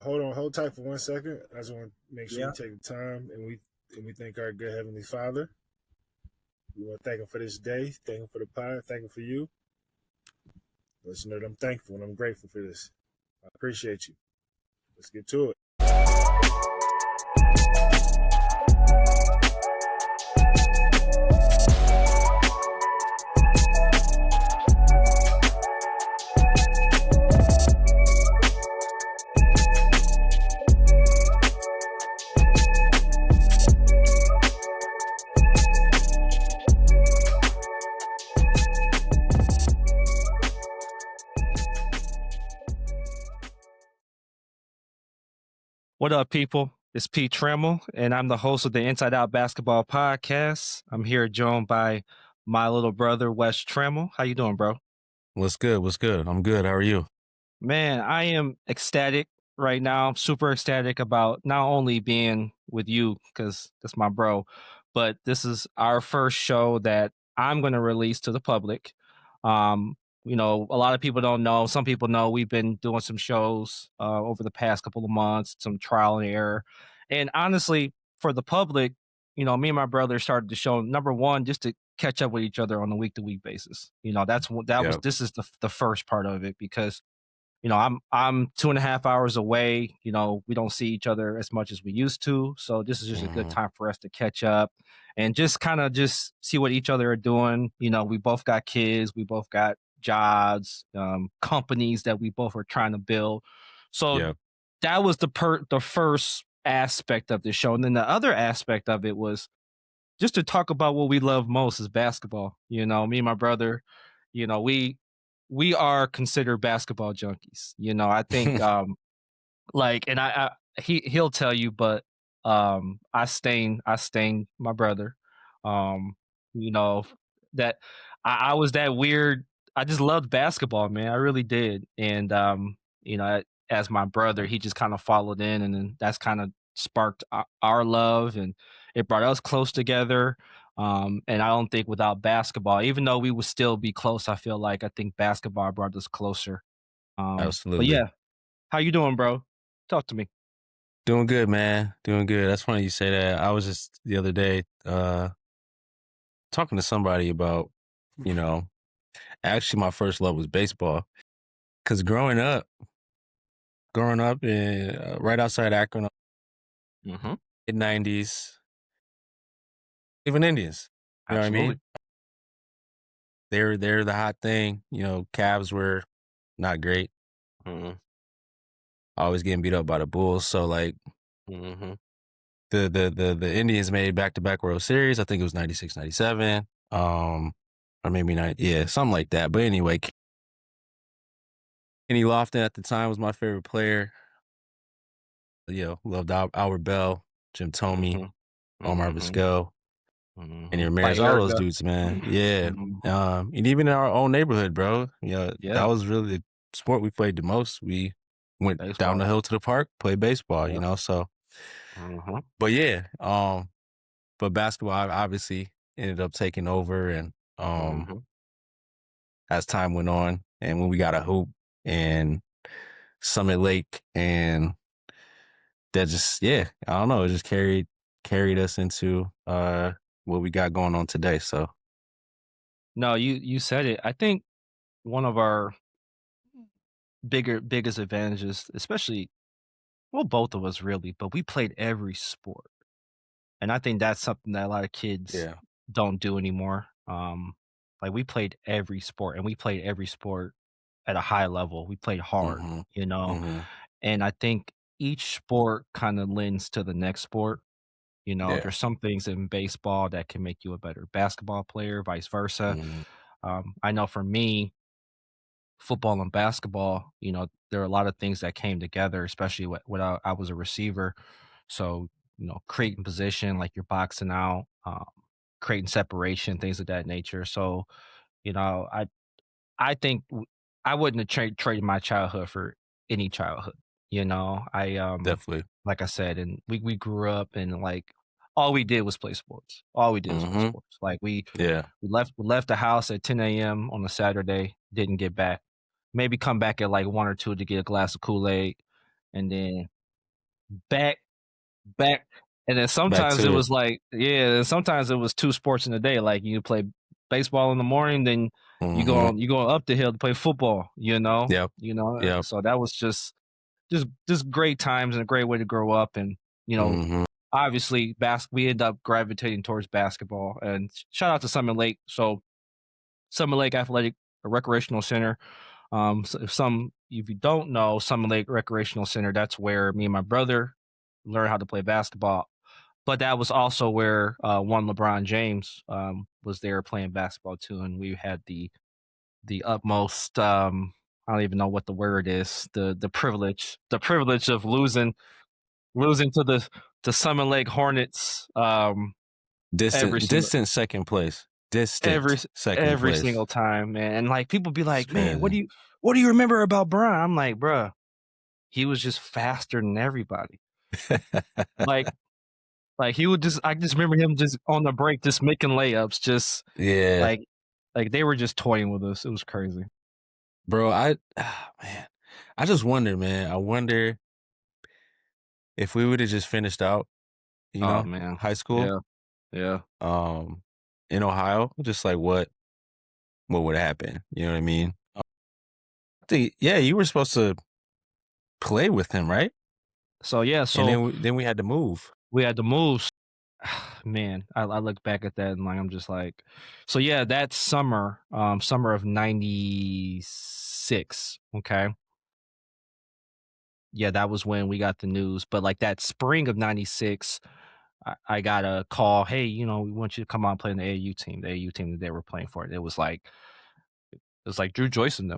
hold tight for 1 second. I just want to make sure Yeah. you take the time and we thank our good Heavenly Father. We want to thank Him for this day, thank Him for the pod, thank Him for you. Let you know that I'm thankful and I'm grateful for this. I appreciate you. Let's get to it. What up, people? It's Pete Tremble, and I'm the host of the Inside Out Basketball Podcast. I'm here joined by my little brother, Wes Tremble. How you doing, bro? What's good? What's good? I'm good. How are you? Man, I am ecstatic right now. I'm super ecstatic about not only being with you, because that's my bro, but this is our first show that I'm going to release to the public. A lot of people don't know. Some people know we've been doing some shows over the past couple of months, some trial and error. And honestly, for the public, me and my brother started the show, number one, just to catch up with each other on a week-to-week basis. This is the first part of it, because I'm 2.5 hours away. We don't see each other as much as we used to. So this is just a good time for us to catch up and just kind of just see what each other are doing. We both got kids, we both got jobs, companies that we both are trying to build. So that was the first aspect of the show. And then the other aspect of it was just to talk about what we love most is basketball. Me and my brother, we are considered basketball junkies. I think he'll tell you, but I stain my brother. That I was that weird. I just loved basketball, man. I really did. And as my brother, he just kind of followed in, and then that's kind of sparked our love, and it brought us close together. And I don't think without basketball, even though we would still be close, I think basketball brought us closer. Absolutely. But yeah, how you doing, bro? Talk to me. Doing good, man. Doing good. That's funny you say that. I was just the other day talking to somebody about, actually my first love was baseball. Because growing up in right outside Akron, mid-90s, even Indians. You know what I mean? They're the hot thing. Cavs were not great. Always getting beat up by the Bulls. So like the Indians made back-to-back World Series. I think it was 96, 97. Or maybe not. Yeah, something like that. But anyway, Kenny Lofton at the time was my favorite player. Loved Albert Bell, Jim Thome, Omar Vizquel, and Ramirez, all those dudes, man. Yeah. And even in our own neighborhood, bro. That was really the sport we played the most. We went down the hill to the park, played baseball, so. But yeah, but basketball obviously ended up taking over, and as time went on, and when we got a hoop and Summit Lake, and that just I don't know, it just carried us into what we got going on today. So no, you said it. I think one of our biggest advantages, especially, well, both of us really, but we played every sport. And I think that's something that a lot of kids don't do anymore. We played every sport, and we played every sport at a high level. We played hard, and I think each sport kind of lends to the next sport. There's some things in baseball that can make you a better basketball player, vice versa. I know for me, football and basketball, there are a lot of things that came together, especially when I was a receiver. So, creating position, like you're boxing out, creating separation, things of that nature. So, I think I wouldn't have traded my childhood for any childhood. I definitely, like I said, and we grew up and all we did was play sports. All we did was play sports. We left the house at 10 a.m. on a Saturday, didn't get back. Maybe come back at 1 or 2 to get a glass of Kool-Aid, and then back, and then sometimes it was like, and sometimes it was 2 sports in a day. Like you play baseball in the morning, then you go up the hill to play football. So that was just great times and a great way to grow up. And obviously, we end up gravitating towards basketball. And shout out to Summit Lake. So Summit Lake Athletic Recreational Center. So if you don't know, Summit Lake Recreational Center, that's where me and my brother learned how to play basketball. But that was also where one LeBron James was there playing basketball too, and we had the utmost I don't even know what the word is, the privilege of losing to the Summit Lake Hornets. Distant second place. Every single time, man. And like people be like, man, what do you remember about Brian? I'm like, bruh, he was just faster than everybody. like he would I just remember him just on the break, just making layups, just like they were just toying with us. It was crazy. Bro, man, I just wonder, man. I wonder if we would have just finished out, man, high school. Yeah. In Ohio, just like what would happen? You know what I mean? You were supposed to play with him, right? So and then we had to move. Man, I look back at that and like I'm just like, so yeah, that summer of '96, okay. Yeah, that was when we got the news. But like that spring of '96, I got a call. Hey, we want you to come on and play in the AAU team. The AAU team that they were playing for. It was like Drew Joyce and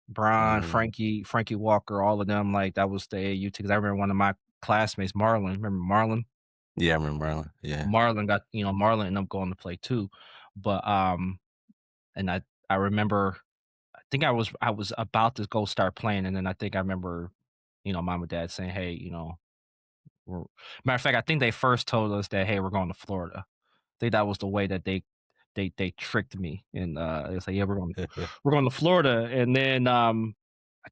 Brian, Frankie Walker, all of them. Like that was the AAU team. Because I remember one of my classmates, Marlon. Remember Marlon? Yeah, I remember Marlon. Yeah, Marlon ended up going to play too. But and I remember, I think I was about to go start playing, and then I think I remember, mom and dad saying, hey, matter of fact, I think they first told us that, hey, we're going to Florida. I think that was the way that they tricked me, and they said, yeah, we're going to Florida. And then I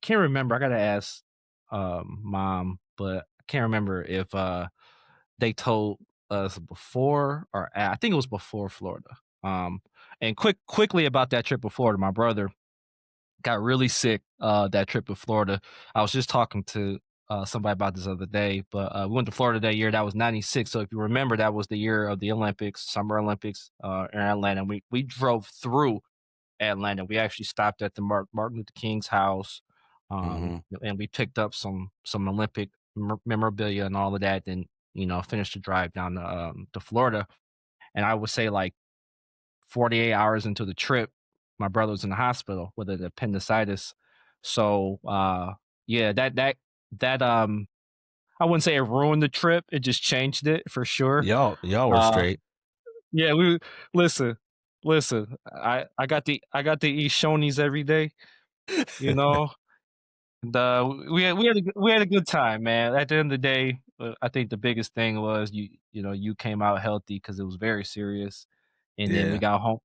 can't remember. I gotta ask mom, but I can't remember if they told us before or I think it was before Florida. And quickly about that trip to Florida, my brother got really sick that trip to Florida. I was just talking to somebody about this other day, but we went to Florida that year. That was '96. So if you remember, that was the year of the Olympics, Summer Olympics in Atlanta. We drove through Atlanta. We actually stopped at the Martin Luther King's house, and we picked up some Olympic memorabilia and all of that. Then finished the drive down to Florida. And I would say like 48 hours into the trip, my brother was in the hospital with an appendicitis. So that I wouldn't say it ruined the trip. It just changed it for sure. Y'all were straight. Yeah, we listen. I got to eat Shoney's every day. We had a good time, man. At the end of the day, I think the biggest thing was you came out healthy because it was very serious, and then we got home,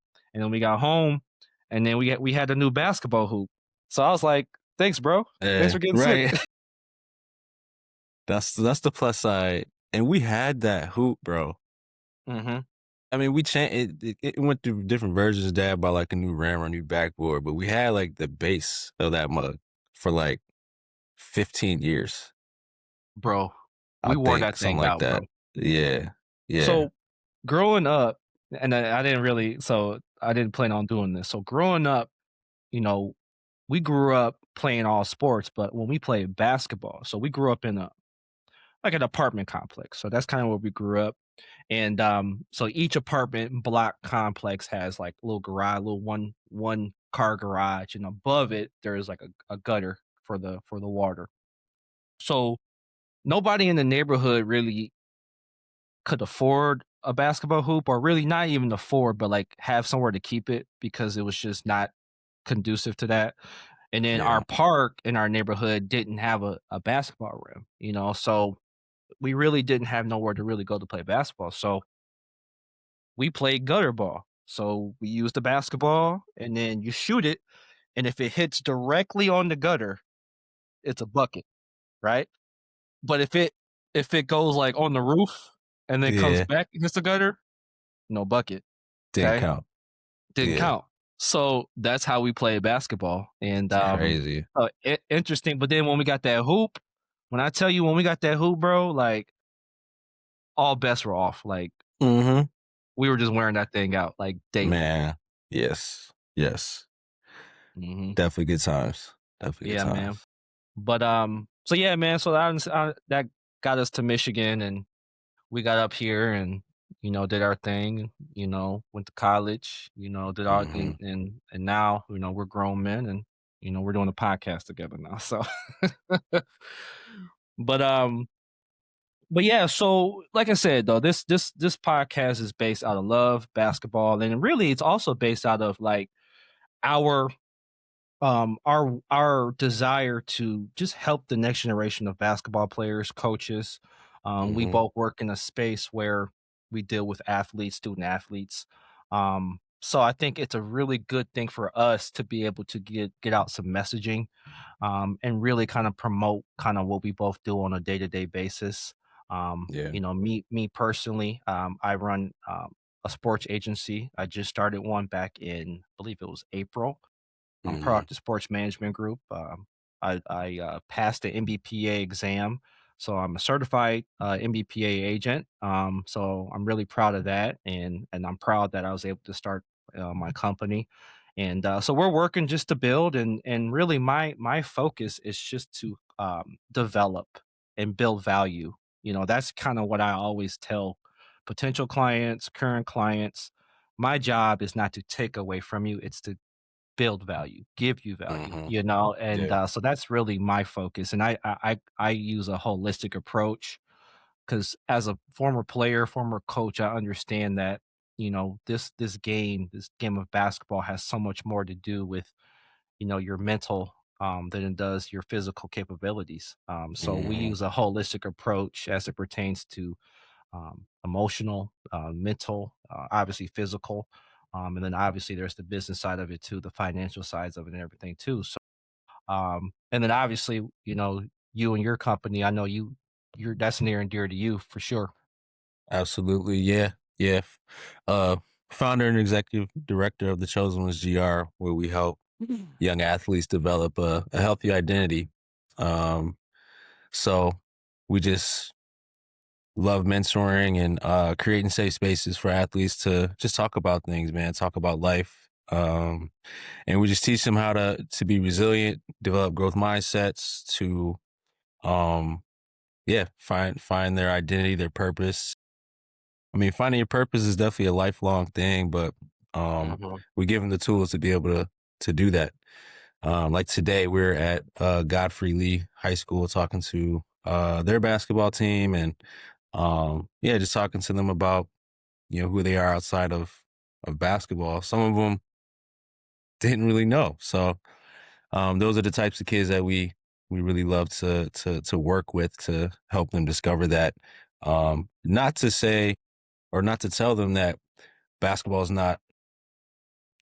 and then we had a new basketball hoop. So I was like, "Thanks, bro. Thanks for getting sick." That's the plus side, and we had that hoop, bro. I mean, we changed it went through different versions of that by like a new rim or a new backboard, but we had like the base of that mug for like 15 years. Bro, we wore that thing like out, that. bro. Yeah. So growing up, and I didn't plan on doing this. So growing up, we grew up playing all sports, but when we played basketball, so we grew up in an apartment complex. So that's kind of where we grew up. And so each apartment block complex has like a little garage, little one car garage, and above it there's like a gutter for the water. So nobody in the neighborhood really could afford a basketball hoop, or really not even afford, but like have somewhere to keep it, because it was just not conducive to that. And then our park in our neighborhood didn't have a basketball rim, so we really didn't have nowhere to really go to play basketball. So we played gutter ball. So we use the basketball and then you shoot it. And if it hits directly on the gutter, it's a bucket, right? But if it goes like on the roof and then comes back against the gutter, no bucket. Didn't count. Didn't count. So that's how we play basketball. And crazy. Interesting. But then when we got that hoop, when I tell you when we got that hoop, bro, like all bets were off. Like we were just wearing that thing out like daily. Man, yes. Definitely good times. Definitely good times. Man. But so yeah, man. So that got us to Michigan, and we got up here and did our thing. Went to college. Did our and now we're grown men, and we're doing a podcast together now. So, but yeah. So like I said, though, this podcast is based out of love, basketball, and really it's also based out of like our desire to just help the next generation of basketball players, coaches. We both work in a space where we deal with athletes, student athletes. So I think it's a really good thing for us to be able to get out some messaging, and really kind of promote kind of what we both do on a day-to-day basis. Me personally, I run a sports agency. I just started one back in, I believe it was April. I'm part of the sports management group. I passed the MBPA exam, so I'm a certified MBPA agent. So I'm really proud of that, and I'm proud that I was able to start my company. And so we're working just to build, and really my focus is just to develop and build value. That's kind of what I always tell potential clients, current clients. My job is not to take away from you; it's to build value, give you value, and so that's really my focus. And I use a holistic approach because as a former player, former coach, I understand that this game of basketball has so much more to do with your mental than it does your physical capabilities. So we use a holistic approach as it pertains to emotional, mental, obviously physical. And then obviously there's the business side of it too, the financial sides of it and everything too. So, and then obviously, you and your company, I know you're that's near and dear to you for sure. Absolutely. Yeah. Founder and executive director of the Chosen Ones GR, where we help young athletes develop a healthy identity. So we just love mentoring and creating safe spaces for athletes to just talk about things, man, talk about life. And we just teach them how to be resilient, develop growth mindsets, to find their identity, their purpose. I mean, finding your purpose is definitely a lifelong thing, but we give them the tools to be able to do that. Like today, we're at Godfrey Lee High School talking to their basketball team, and just talking to them about who they are outside of basketball. Some of them didn't really know, so those are the types of kids that we really love to work with, to help them discover that. Not to say or not to tell them that basketball is not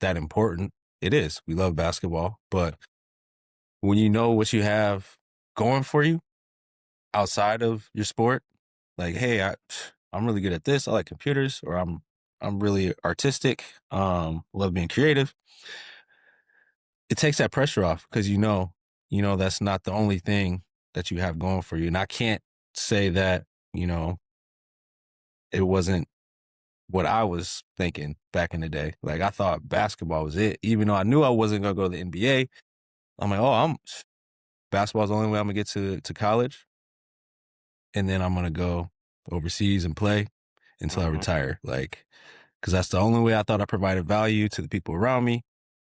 that important. It is. We love basketball, but when you know what you have going for you outside of your sport, like, hey, I'm really good at this. I like computers, or I'm really artistic. Love being creative. It takes that pressure off, because that's not the only thing that you have going for you. And I can't say that it wasn't what I was thinking back in the day. Like, I thought basketball was it, even though I knew I wasn't gonna go to the NBA. I'm like, basketball's the only way I'm gonna get to college, and then I'm gonna go overseas and play until I retire. Like, because that's the only way I thought I provided value to the people around me,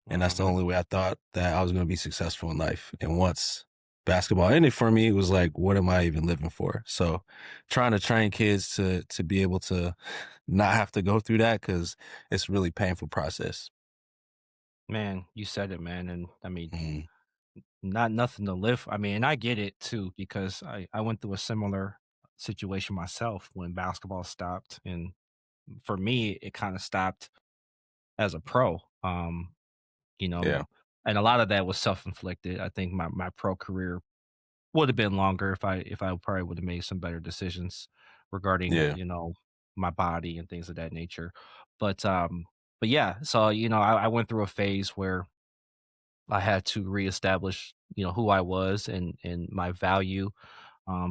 and that's the only way I thought that I was gonna be successful in life. And once basketball ended for me, it was like, what am I even living for? So, trying to train kids to be able to not have to go through that, because it's a really painful process. Man, you said it, man. And I mean, not nothing to live. I mean, and I get it too, because I went through a similar situation myself when basketball stopped. And for me, it kind of stopped as a pro. Yeah. And a lot of that was self-inflicted. I think my pro career would have been longer if I probably would have made some better decisions regarding, Yeah. my body and things of that nature. But yeah, so I went through a phase where I had to reestablish, who I was and my value.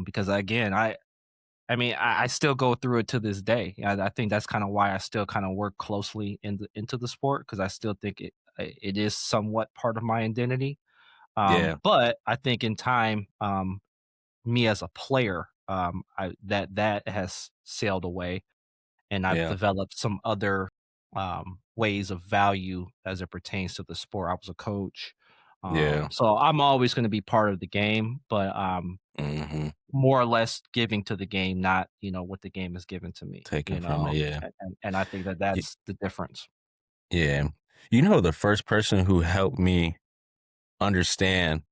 Because again, I mean, I still go through it to this day. I think that's kind of why I still kind of work closely into the sport because I still think it is somewhat part of my identity. Yeah. But I think in time, me as a player, that has sailed away, and I've Yeah. developed some other ways of value as it pertains to the sport. I was a coach, Yeah. so I'm always going to be part of the game, but Mm-hmm. more or less giving to the game, not what the game is giving to me. Taken from it. Yeah. And I think that Y- that's the difference. Yeah. The first person who helped me understand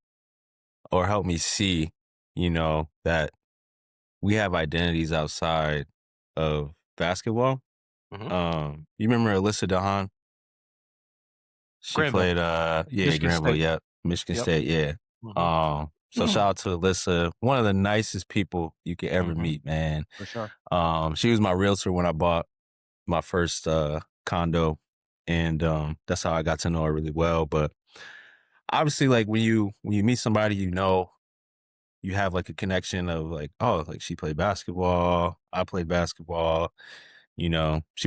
or helped me see, that we have identities outside of basketball. Hmm. You remember Alyssa Dahan? She Granville, played yeah, Michigan Granville, State. yep. Michigan Yep. State, yeah. Hmm. So shout out to Alyssa, one of the nicest people you could ever Hmm. meet, man. For sure. She was my realtor when I bought my first condo, and that's how I got to know her really well. But obviously, like when you meet somebody, you have like a connection of like, oh, like she played basketball, I played basketball. She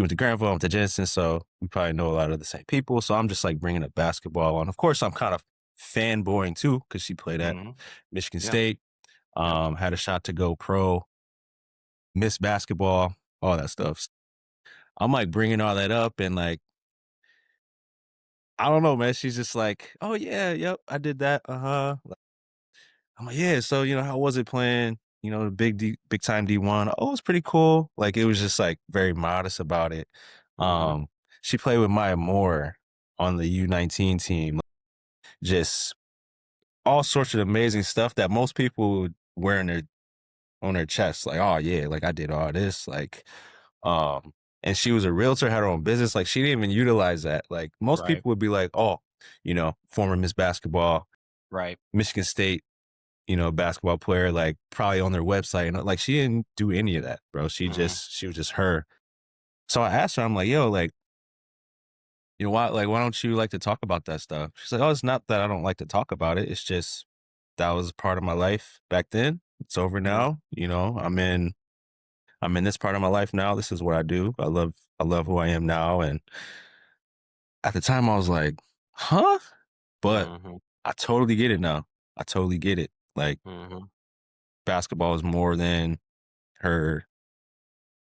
went to Granville, I went to Jensen, so we probably know a lot of the same people. So I'm just like bringing up basketball, and of course I'm kind of fanboying too because she played at Hmm. Michigan Yeah. State, Yep. had a shot to go pro, miss basketball, all that stuff. I'm like bringing all that up, and like I don't know, man. She's just like, oh yeah, yep, I did that. I'm like, yeah. So how was it playing? The big time D1. Oh, it was pretty cool. Like it was just like very modest about it. Hmm. Um, she played with Maya Moore on the U19 team. Just all sorts of amazing stuff that most people would wear on their chest. Like, oh yeah, like I did all this. Like, um, and she was a realtor, had her own business. Like she didn't even utilize that. Like most Right. people would be like, oh, former Miss Basketball, Right. Michigan State, basketball player, like probably on their website. And like she didn't do any of that, bro. Hmm. She was just her. So I asked her, I'm like, yo, like, why don't you like to talk about that stuff? She's like, oh, it's not that I don't like to talk about it. It's just that was part of my life back then. It's over Hmm. now. I'm in this part of my life now. This is what I do. I love who I am now. And at the time I was like, huh? But Hmm. I totally get it now. I totally get it. Like Hmm. basketball is more than her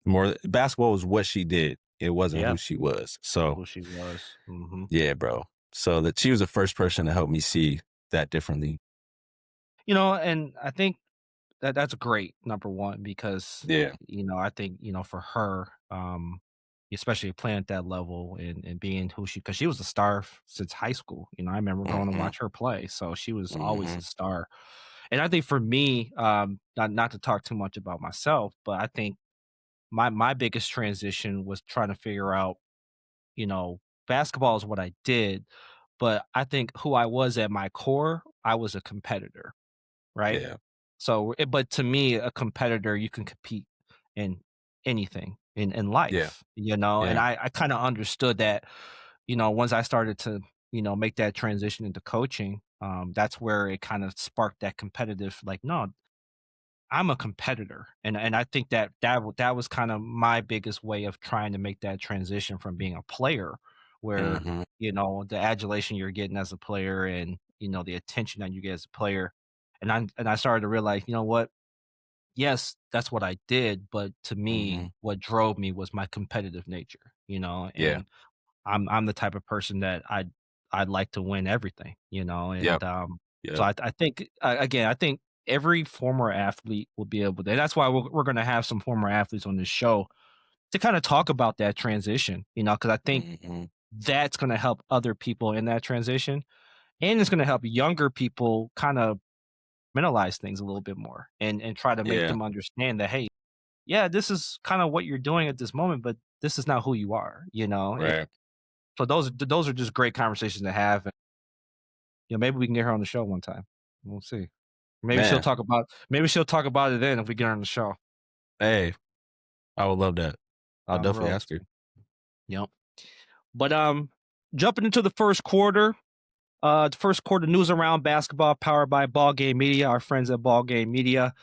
more basketball was what she did. It wasn't Yeah. who she was. So Who she was. Hmm. yeah, bro. So that she was the first person to help me see that differently. And I think that's great, number one, because Yeah. I think for her, especially playing at that level and being who because she was a star since high school. I remember going to Mm-hmm. watch her play, so she was always Mm-hmm. a star. And I think for me, not to talk too much about myself, but I think my biggest transition was trying to figure out, you know, basketball is what I did, but I think who I was at my core, I was a competitor, right? Yeah. So, but to me, a competitor, you can compete in anything in Yeah. life, and Yeah. I kind of understood that, once I started to, make that transition into coaching, that's where it kind of sparked that competitive, like, no, I'm a competitor. And I think that was kind of my biggest way of trying to make that transition from being a player where, Mm-hmm. the adulation you're getting as a player and, the attention that you get as a player. And I started to realize, you know what? Yes, that's what I did, but to me, Mm-hmm. what drove me was my competitive nature, Yeah. and I'm the type of person that I'd like to win everything, Yep. and so Yep. I think again, I think every former athlete will be able to. And that's why we're going to have some former athletes on this show to kind of talk about that transition, because I think Mm-hmm. that's going to help other people in that transition, and it's going to help younger people kind of mentalize things a little bit more and try to make Yeah. them understand that, hey, yeah, this is kind of what you're doing at this moment, but this is not who you are, Right. so those are just great conversations to have. And, maybe we can get her on the show one time. We'll see. Maybe she'll talk about it then if we get her on the show. Hey, I would love that. I'll definitely ask her. Yep. But jumping into the first quarter, news around basketball powered by Ball Game Media, our friends at Ball Game Media.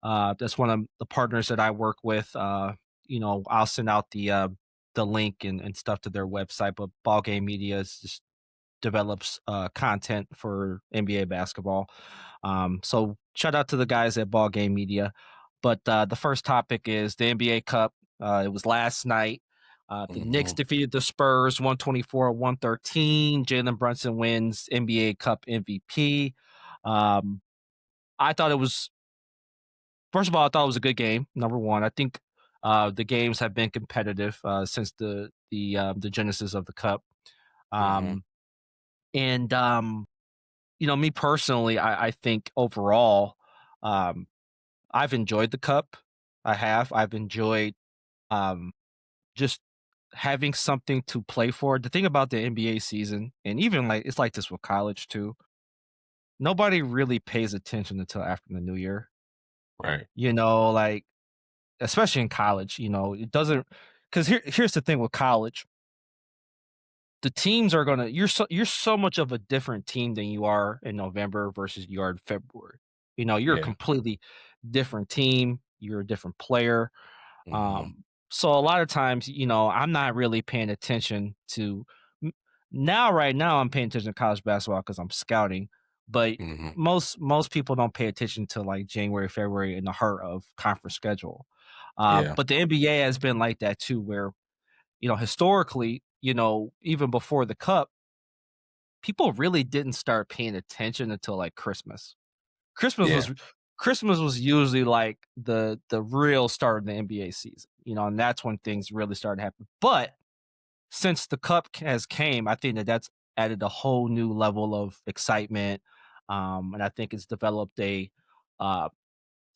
That's one of the partners that I work with. I'll send out the link and stuff to their website, but Ball Game Media just develops content for NBA basketball. So shout out to the guys at Ball Game Media. But the first topic is the NBA Cup. It was last night. The Knicks defeated the Spurs 124-113. Jalen Brunson wins NBA Cup MVP. I thought it was, first of all, I thought it was a good game. Number one, I think the games have been competitive since the genesis of the Cup. And me personally, I think overall, I've enjoyed the Cup. I've enjoyed just having something to play for. The thing about the NBA season, and even it's like this with college too, nobody really pays attention until after the new year. Right. Especially in college, it doesn't, because here's the thing with college. The teams are gonna, you're so much of a different team than you are in November versus you are in February. You're a completely different team. You're a different player. So a lot of times, I'm not really paying attention to right now I'm paying attention to college basketball because I'm scouting, but most people don't pay attention to like January, February in the heart of conference schedule. But the NBA has been like that too, where, historically, even before the Cup, people really didn't start paying attention until like Christmas. Christmas was usually like the real start of the NBA season, and that's when things really started happening. But since the Cup has came, I think that's added a whole new level of excitement, and I think it's developed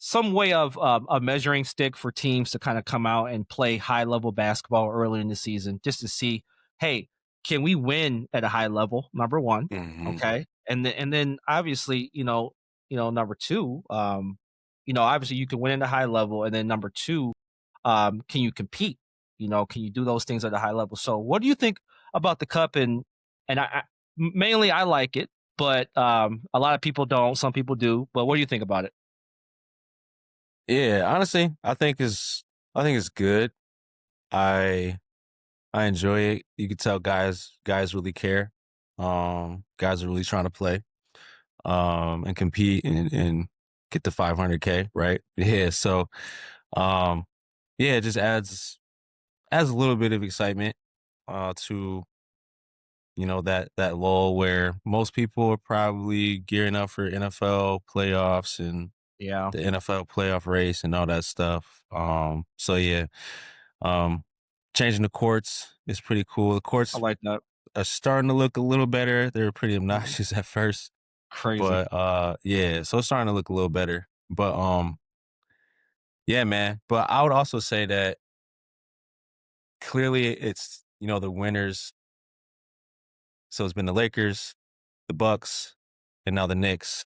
some way of a measuring stick for teams to kind of come out and play high level basketball early in the season, just to see, hey, can we win at a high level? Number one, okay, and then obviously, number two, obviously you can win at a high level, and then number two, can you compete? Can you do those things at a high level? So, what do you think about the Cup? And mainly I like it, but a lot of people don't. Some people do. But what do you think about it? Yeah, honestly, I think it's good. I enjoy it. You can tell guys really care. Guys are really trying to play, and compete and get the 500K, right? Yeah. So, it just adds a little bit of excitement, to, that lull where most people are probably gearing up for NFL playoffs and the NFL playoff race and all that stuff. Changing the courts is pretty cool. The courts I like that. are starting to look a little better. They were pretty obnoxious at first. Crazy. But so it's starting to look a little better. But yeah, man. But I would also say that clearly it's, the winners. So it's been the Lakers, the Bucks, and now the Knicks.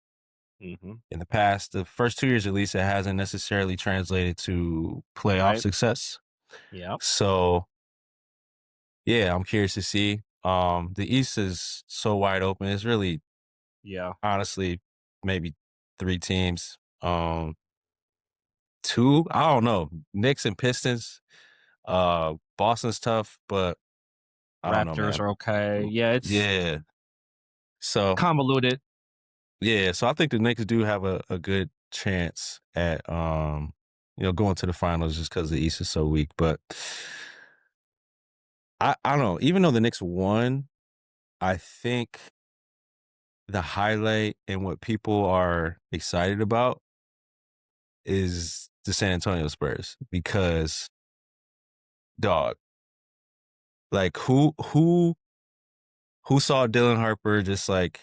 In the past, the first 2 years at least, it hasn't necessarily translated to playoff success. Yeah. So, yeah, I'm curious to see. The East is so wide open. It's really, honestly, maybe 3 teams. 2, I don't know. Knicks and Pistons. Boston's tough, but I don't know, Raptors man. are okay. Yeah, it's so convoluted. Yeah, so I think the Knicks do have a good chance at going to the finals just because the East is so weak. But I don't know. Even though the Knicks won, I think the highlight and what people are excited about is the San Antonio Spurs because, dog, like who saw Dylan Harper just like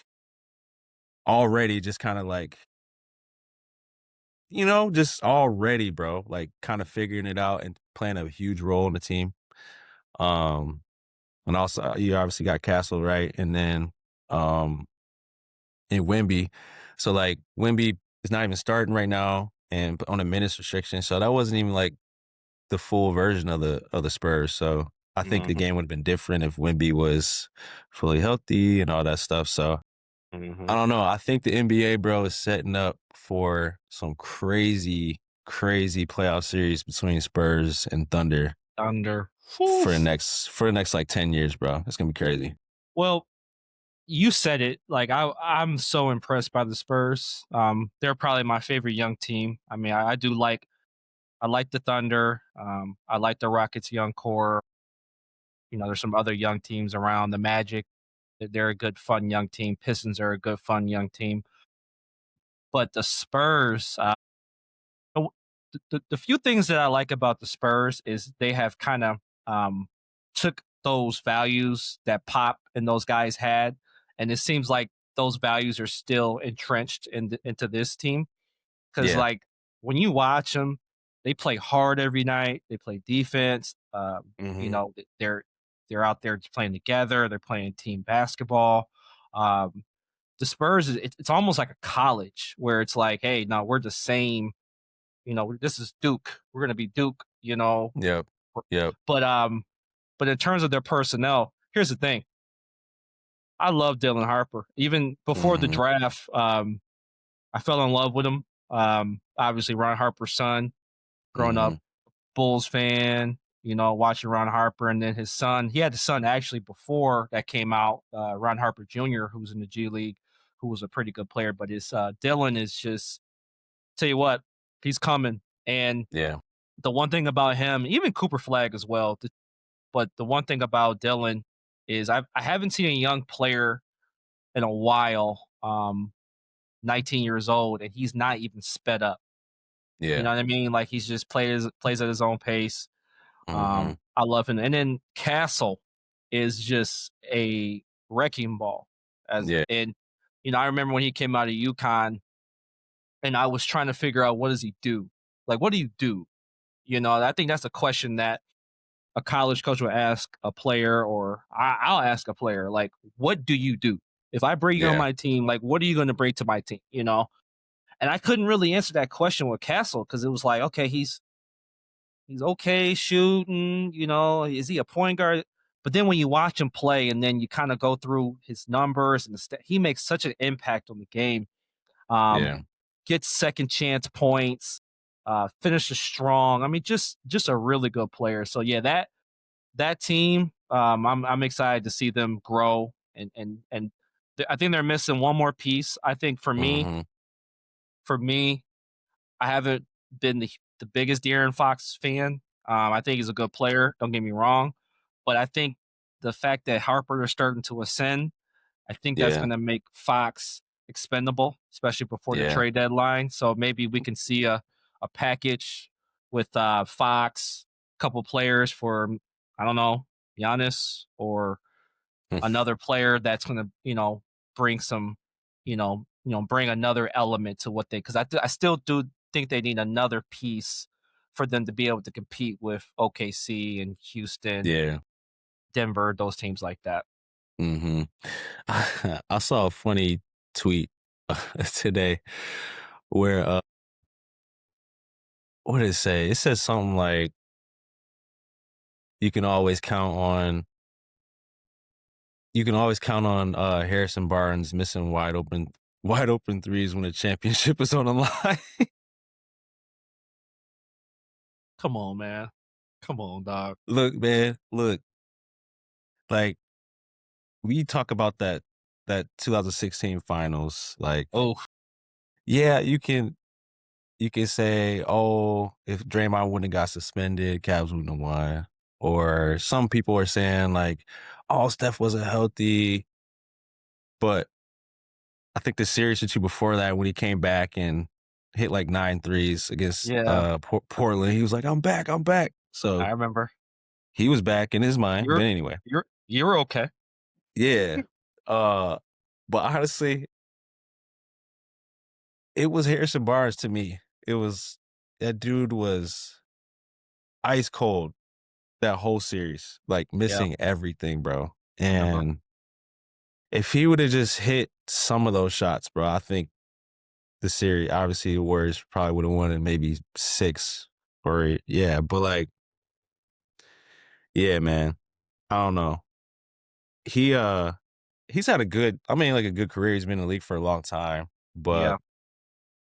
already just kind of like, just already, bro, like kind of figuring it out and playing a huge role in the team. And also you obviously got Castle, right? And then, in Wemby. So like Wemby is not even starting right now and on a minutes restriction. So that wasn't even like the full version of the Spurs. So I think the game would have been different if Wemby was fully healthy and all that stuff. So I don't know. I think the NBA, bro, is setting up for some crazy playoff series between Spurs and Thunder for the next like 10 years, bro. It's gonna be crazy. Well, you said it. Like I'm so impressed by the Spurs. They're probably my favorite young team. I mean, I like the Thunder. I like the Rockets' young core. You know, there's some other young teams around. The Magic, they're a good, fun young team. Pistons are a good, fun young team. But the Spurs, the few things that I like about the Spurs is they have kind of took those values that Pop and those guys had, and it seems like those values are still entrenched into this team. Because like when you watch them, they play hard every night. They play defense. You know, they're out there playing together. They're playing team basketball. The Spurs, it's almost like a college where it's like, hey, no, we're the same. You know, this is Duke. We're gonna be Duke. You know. Yep. But in terms of their personnel, here's the thing. I love Dylan Harper. Even before the draft, I fell in love with him. Obviously, Ron Harper's son, growing up Bulls fan, you know, watching Ron Harper, and then his son. He had a son actually before that came out, Ron Harper Jr., who was in the G League, who was a pretty good player. But his Dylan is just, tell you what, he's coming. And the one thing about him, even Cooper Flag as well, but the one thing about Dylan is I haven't seen a young player in a while, 19 years old, and he's not even sped up. Yeah. You know what I mean? Like he's just plays at his own pace. I love him. And then Castle is just a wrecking ball. And you know, I remember when he came out of UConn, and I was trying to figure out what does he do? Like, what do you do? You know, I think that's a question that a college coach will ask a player, or I'll ask a player, like, what do you do? If I bring you on my team, like, what are you going to bring to my team? You know? And I couldn't really answer that question with Castle because it was like, okay, he's okay shooting, you know, is he a point guard? But then when you watch him play and then you kind of go through his numbers and he makes such an impact on the game. Gets second chance points, finishes strong. I mean, just a really good player. So yeah, that team, I'm excited to see them grow and I think they're missing one more piece. I think for me, I haven't been the biggest De'Aaron Fox fan. I think he's a good player. Don't get me wrong, but I think the fact that Harper is starting to ascend, I think that's going to make Fox expendable, especially before the trade deadline. So maybe we can see a package with Fox, a couple players for, I don't know, Giannis or another player that's going to, you know, bring some, bring another element to what because I still do think they need another piece for them to be able to compete with OKC and Houston, Denver, those teams like that. I saw a funny tweet today where what did it say? It says something like you can always count on Harrison Barnes missing wide open threes when the championship is on the line. Come on, man. Come on, dog. Look, man, look. Like, we talk about that 2016 finals, like, yeah, you can say, oh, if Draymond wouldn't have got suspended, Cavs wouldn't have won. Or some people are saying like, oh, Steph wasn't healthy. But I think the series or two before that, when he came back and hit like 9 threes against Portland, he was like, I'm back. So I remember. He was back in his mind. But anyway. You're okay. Yeah. But honestly, it was Harrison Barnes to me. That dude was ice cold that whole series, like missing everything, bro. And if he would have just hit some of those shots, bro, I think the series. Obviously, the Warriors probably would have won in maybe 6 or 8. Yeah, but like, yeah, man, I don't know. He's had a good career. He's been in the league for a long time. But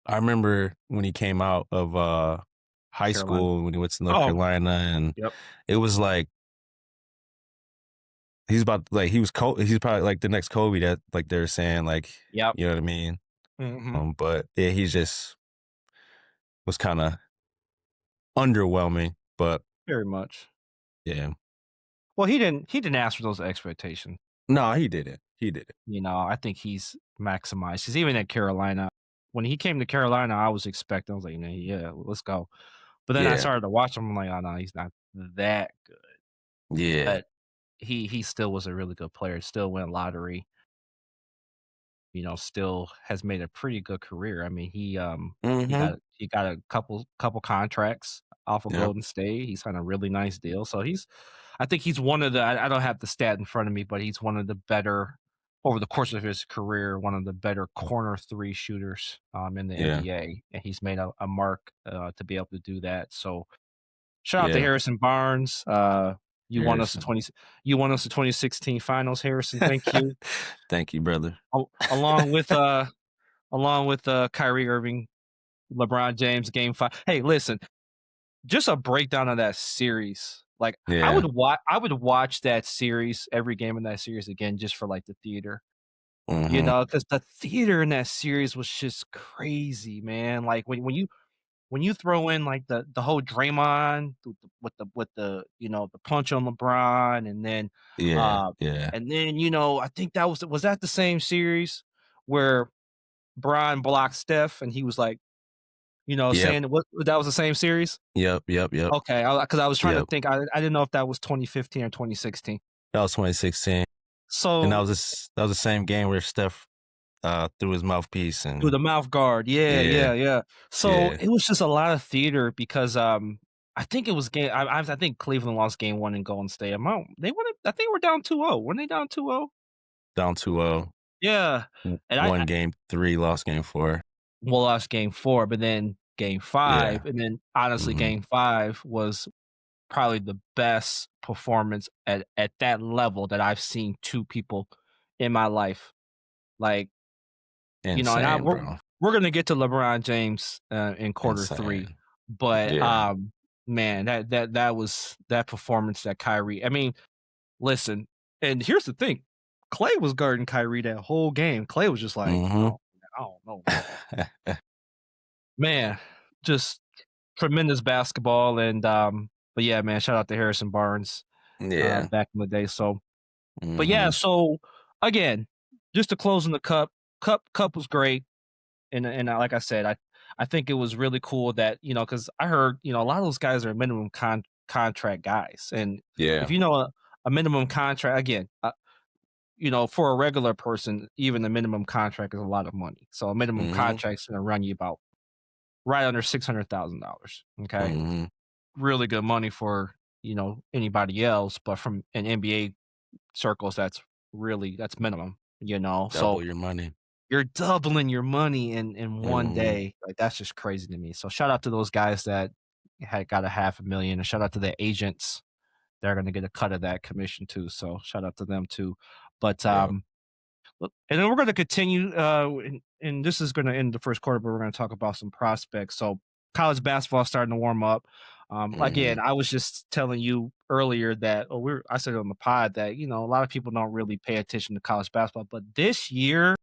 I remember when he came out of high school, when he went to North Carolina, and it was like he's probably like the next Kobe that like they're saying, like, you know what I mean? Mm-hmm. But yeah, he just was kind of underwhelming, but very much. Yeah. Well, he didn't ask for those expectations. No, he didn't. He didn't. You know, I think he's maximized. Because even at Carolina, when he came to Carolina, I was expecting. I was like, yeah, let's go. But then I started to watch him. I'm like, oh no, he's not that good. Yeah. But he still was a really good player. Still went lottery. You know, still has made a pretty good career. I mean, he got a couple contracts off of Golden State. He signed a really nice deal. So I think he's one of the, I don't have the stat in front of me, but he's one of the better, over the course of his career, one of the better corner 3 shooters in the NBA. And he's made a mark to be able to do that. So shout out to Harrison Barnes. You won us the 2016 finals, Harrison. Thank you. Thank you, brother. Along with Kyrie Irving, LeBron James, Game 5. Hey, listen, just a breakdown of that series. Like I would watch that series, every game in that series again, just for like the theater. You know, because the theater in that series was just crazy, man. Like when you throw in like the whole Draymond with the you know, the punch on LeBron, and then and then, you know, I think that was that the same series where Brian blocked Steph and he was like, you know, saying what, that was the same series? Yep. Okay, because I was trying to think. I didn't know if that was 2015 or 2016. That was 2016. So and that was the same game where Steph threw his mouthpiece and through the mouth guard. Yeah. So it was just a lot of theater because I think it was game. I think Cleveland lost game 1 in Golden State. They won it. I think we're down 2-0. Weren't they down 2-0? Down 2-0. Yeah. And won game 3, lost game 4. Well, lost game 4, but then game 5, and then honestly, game 5 was probably the best performance at that level that I've seen 2 people in my life. Like, insane, you know, and we're gonna get to LeBron James in quarter 3, but man, that performance that Kyrie. I mean, listen, and here's the thing: Clay was guarding Kyrie that whole game. Clay was just like, I don't know, man, just tremendous basketball. And but yeah, man, shout out to Harrison Barnes back in the day. So but yeah, so again, just to close on the cup was great. And like I said, I think it was really cool that, you know, because I heard, you know, a lot of those guys are minimum contract guys. And if you know a minimum contract, again, you know, for a regular person, even the minimum contract is a lot of money. So a minimum contract is going to run you about right under $600,000. Okay. Really good money for, you know, anybody else, but from an NBA circles, that's minimum, you know. Double your money. You're doubling your money in one day. Like, that's just crazy to me. So shout out to those guys that got $500,000, and shout out to the agents. They're going to get a cut of that commission too. So shout out to them too. But and then we're going to continue, and this is going to end the first quarter, but we're going to talk about some prospects. So college basketball starting to warm up. Again, I was just telling you earlier that, I said on the pod that, you know, a lot of people don't really pay attention to college basketball, but this year,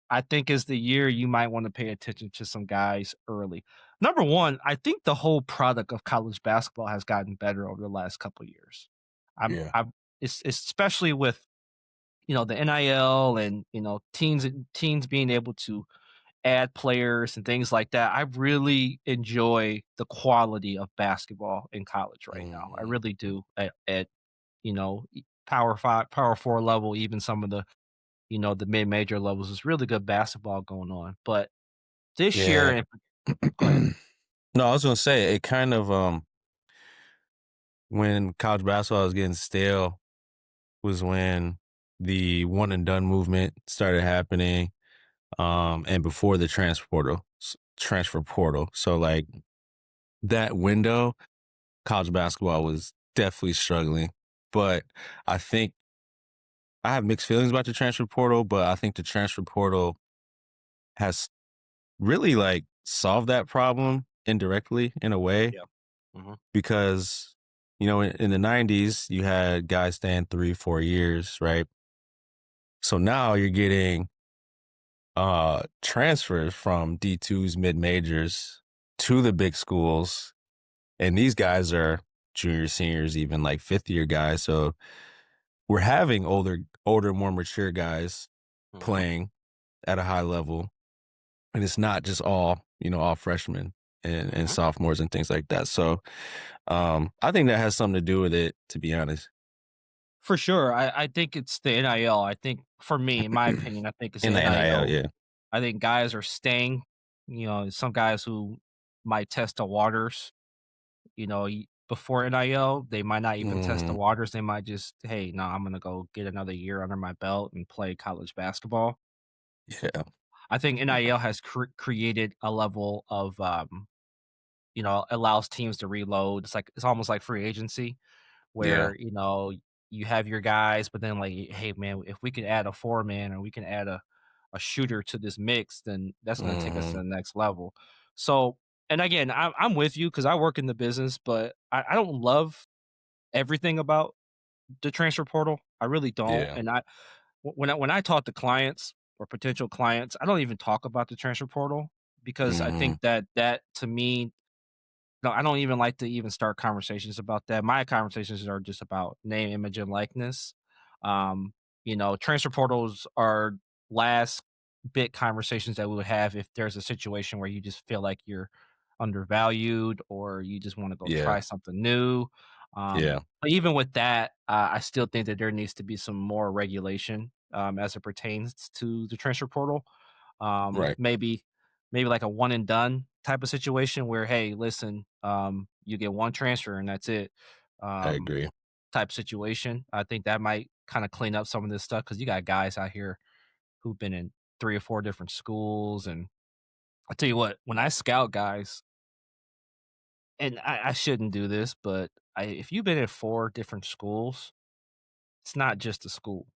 I think is the year you might want to pay attention to some guys early. Number one, I think the whole product of college basketball has gotten better over the last couple of years. It's especially with, you know, the NIL and, you know, teams being able to add players and things like that. I really enjoy the quality of basketball in college right now. I really do at you know, Power 5, Power 4 level, even some of the, you know, the mid-major levels. Is really good basketball going on. But this year, no, I was gonna say it kind of when college basketball was getting stale was when the one and done movement started happening. and before the transfer portal. So like that window, college basketball was definitely struggling. But I think I have mixed feelings about the transfer portal, but I think the transfer portal has really like solved that problem indirectly in a way. Yeah. Because, in the 90s, you had guys staying 3-4 years, right? So now you're getting transfers from D2s, mid majors to the big schools, and these guys are juniors, seniors, even like fifth year guys. So we're having older, more mature guys playing at a high level, and it's not just all freshmen and sophomores and things like that. So I think that has something to do with it, to be honest. For sure. I think it's the NIL. I think for me, in my opinion, I think it's In the the NIL, NIL. yeah. I think guys are staying, some guys who might test the waters, before NIL, they might not even test the waters. They might just, hey, no, I'm going to go get another year under my belt and play college basketball. Yeah. I think NIL has created a level of, allows teams to reload. It's almost like free agency Yeah. where, you have your guys, but then like, hey man, if we can add a 4-man or we can add a shooter to this mix, then that's going to take us to the next level. So, and again, I'm with you because I work in the business, but I don't love everything about the transfer portal. I really don't. Yeah. And when I talk to clients or potential clients, I don't even talk about the transfer portal because I think that to me, no, I don't even like to even start conversations about that. My conversations are just about name, image, and likeness. Transfer portals are last bit conversations that we would have if there's a situation where you just feel like you're undervalued or you just want to go Yeah. try something new. Yeah. But even with that, I still think that there needs to be some more regulation as it pertains to the transfer portal. Right. Maybe like a one and done type of situation where, hey, listen, you get one transfer and that's it. I Um, agree. type situation. I think that might kind of clean up some of this stuff because you got guys out here who've been in 3 or 4 different schools. And I tell you what, when I scout guys, and I shouldn't do this, but if you've been in 4 different schools, it's not just a school.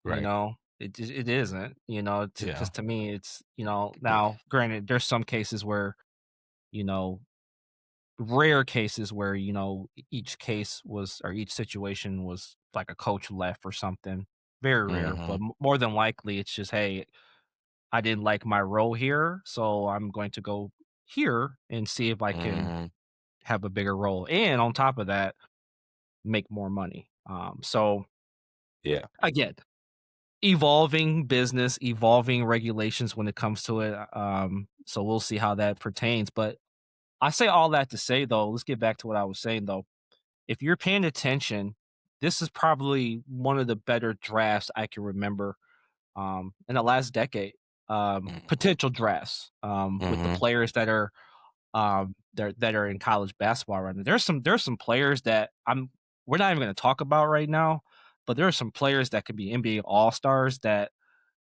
Right. It isn't. Yeah. Because to me, it's now. Granted, there's some cases where you know rare cases where each case was or each situation was like a coach left or something, very rare, but more than likely it's just, hey, I didn't like my role here, so I'm going to go here and see if I can have a bigger role, and on top of that, make more money. So Yeah. again, evolving business, evolving regulations when it comes to it. So we'll see how that pertains, but I say all that to say, though, let's get back to what I was saying, though. If you're paying attention, this is probably one of the better drafts I can remember in the last decade. Potential drafts with the players that are that are in college basketball right now. There's some players that we're not even going to talk about right now, but there are some players that could be NBA All Stars that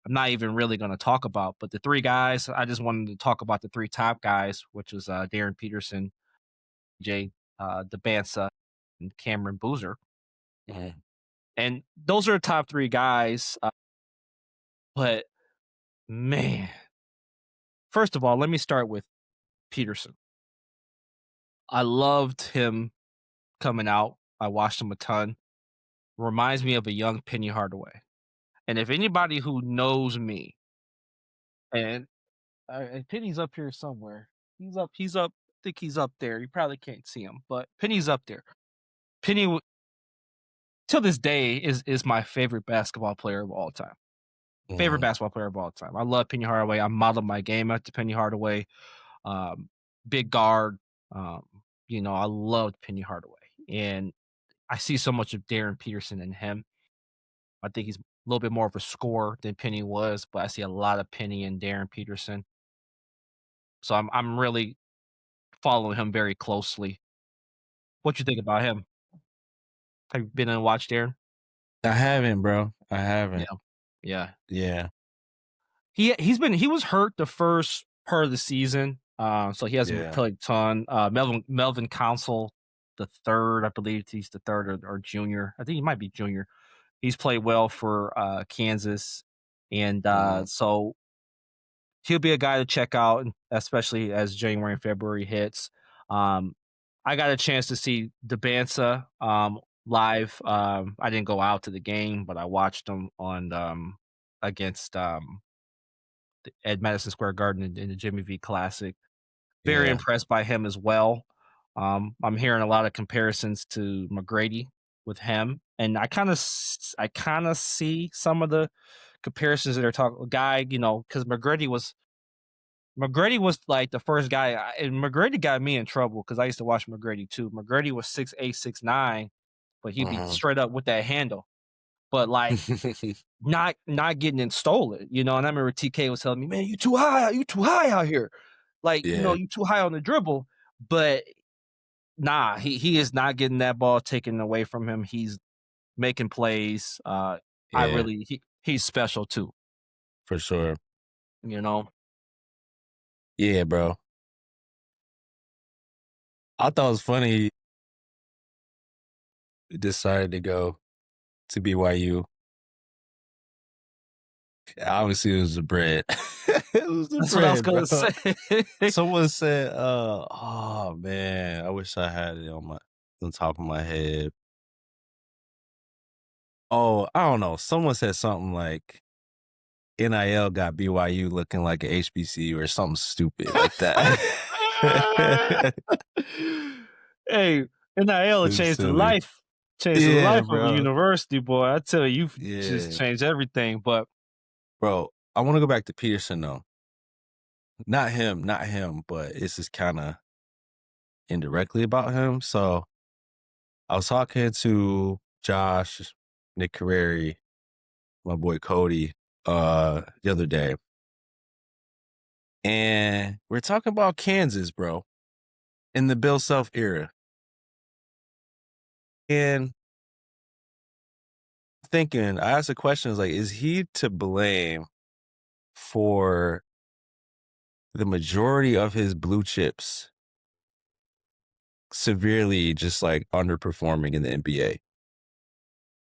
I'm not even really going to talk about. But the 3 guys, I just wanted to talk about the 3 top guys, which was Darren Peterson, Jay DeBansa, and Cameron Boozer. And those are the top 3 guys. But man, first of all, let me start with Peterson. I loved him coming out. I watched him a ton. Reminds me of a young Penny Hardaway. And if anybody who knows me, and Penny's up here somewhere. He's up. I think he's up there. You probably can't see him, but Penny's up there. Penny, till this day, is my favorite basketball player of all time. Favorite basketball player of all time. I love Penny Hardaway. I modeled my game after Penny Hardaway. Big guard. I loved Penny Hardaway. And I see so much of Darren Peterson in him. I think he's a little bit more of a scorer than Penny was, but I see a lot of Penny and Darren Peterson. So I'm really following him very closely. What you think about him? Have you been and watched Darren? I haven't, bro. I haven't. Yeah. Yeah. Yeah. He was hurt the first part of the season, so he hasn't played a ton. Melvin Council, the third, I believe he's the third or junior. I think he might be junior. He's played well for Kansas, and so he'll be a guy to check out, especially as January and February hits. I got a chance to see Debansa live. I didn't go out to the game, but I watched him on against at Madison Square Garden in the Jimmy V Classic. Very impressed by him as well. I'm hearing a lot of comparisons to McGrady with him, and I kind of see some of the comparisons that are talking. Guy, because McGrady was like the first guy, and McGrady got me in trouble because I used to watch McGrady too. McGrady was 6'8", 6'9", but he'd be straight up with that handle, but like not getting it stolen, And I remember TK was telling me, "Man, you too high out here, like you too high on the dribble." But nah, he is not getting that ball taken away from him. He's making plays. He's special too, for sure. Yeah, bro. I thought it was funny he decided to go to BYU. Obviously, it was the bread. It was the That's bread, what I was gonna say. Someone said, "Oh man, I wish I had it on top of my head." Oh, I don't know. Someone said something like, "NIL got BYU looking like an HBCU or something stupid like that." Hey, NIL changed the life. Changed the life of a university, boy. I tell you, just changed everything. But bro, I want to go back to Peterson though. Not him, but it's just kind of indirectly about him. So I was talking to Josh, Nick Carreri, my boy Cody, the other day. And we're talking about Kansas, bro, in the Bill Self era. And thinking, I asked the question, like, is he to blame for the majority of his blue chips severely just like underperforming in the NBA?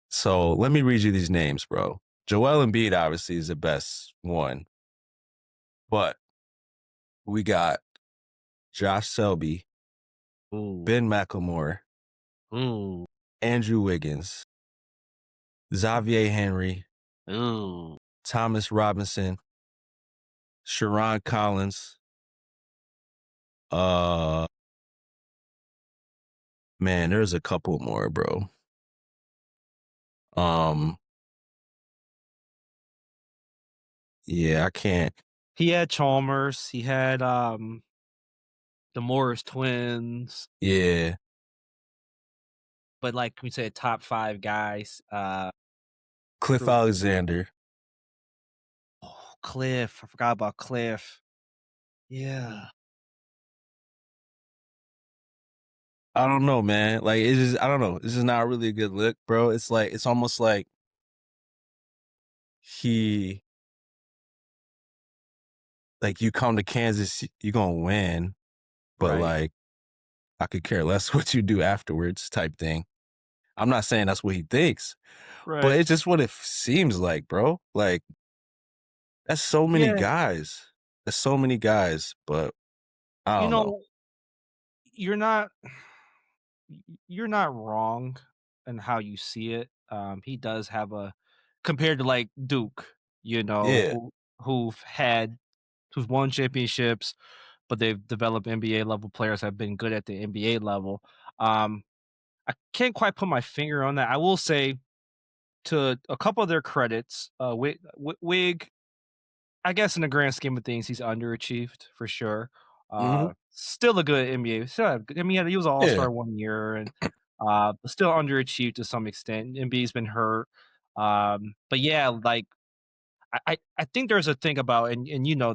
So let me read you these names, bro. Joel Embiid obviously is the best one, but we got Josh Selby, Ben McLemore, Andrew Wiggins, Xavier Henry, Thomas Robinson, Sharon Collins, man, there's a couple more, bro. Yeah, I can't. He had Chalmers. He had the Morris twins. Yeah. But like we said, top 5 guys. Cliff Alexander. Oh, Cliff. I forgot about Cliff. Yeah. I don't know, man. Like, it's just, I don't know. This is not really a good look, bro. It's like, it's almost like you come to Kansas, you're going to win, but like, I could care less what you do afterwards type thing. I'm not saying that's what he thinks, but it's just what it seems like, bro. Like, that's so many guys. There's so many guys, but I don't know. You're not wrong in how you see it. He does have compared to like Duke, who've won championships, but they've developed NBA level players, have been good at the NBA level. I can't quite put my finger on that. I will say, to a couple of their credits, Wig, I guess in the grand scheme of things, he's underachieved for sure. Still a good NBA. He was an all-star 1 year, and still underachieved to some extent. NBA's been hurt. But yeah, like I think there's a thing about, and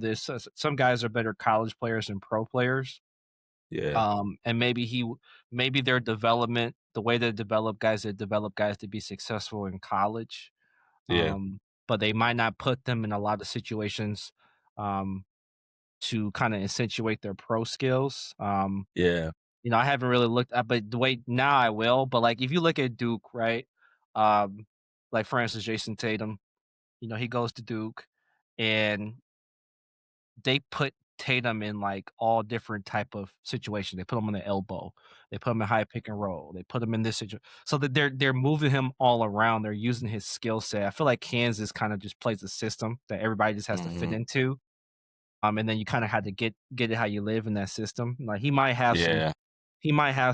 this, some guys are better college players than pro players. Yeah. And maybe their development, the way they develop guys to be successful in college. Yeah. but they might not put them in a lot of situations to kind of accentuate their pro skills. Yeah. I haven't really looked at, but the way now I will. But like if you look at Duke, right? Like for instance, Jason Tatum, he goes to Duke, and they put Tatum in like all different type of situations. They put him on the elbow. They put him in high pick and roll. They put him in this situation, so that they're moving him all around. They're using his skill set. I feel like Kansas kind of just plays a system that everybody just has to fit into. And then you kind of had to get it how you live in that system. Like he might have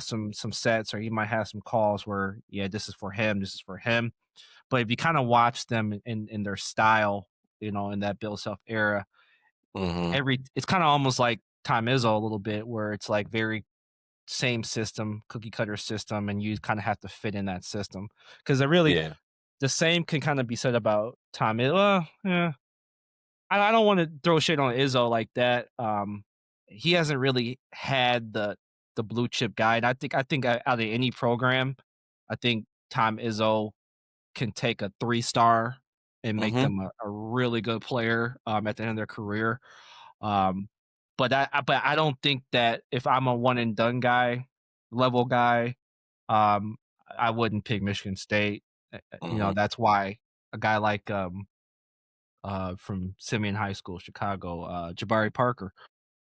some sets, or he might have some calls where this is for him, this is for him. But if you kind of watch them in their style, in that Bill Self era, it's kind of almost like Tom Izzo a little bit, where it's like very same system, cookie cutter system, and you kind of have to fit in that system. Because the same can kind of be said about Tom Izzo. Well, yeah, I don't want to throw shade on Izzo like that. He hasn't really had the blue chip guy, and I think out of any program, I think Tom Izzo can take a 3-star and make them a really good player at the end of their career. But I don't think that if I'm a one and done level guy, I wouldn't pick Michigan State. That's why a guy like from Simeon High School, Chicago, Jabari Parker.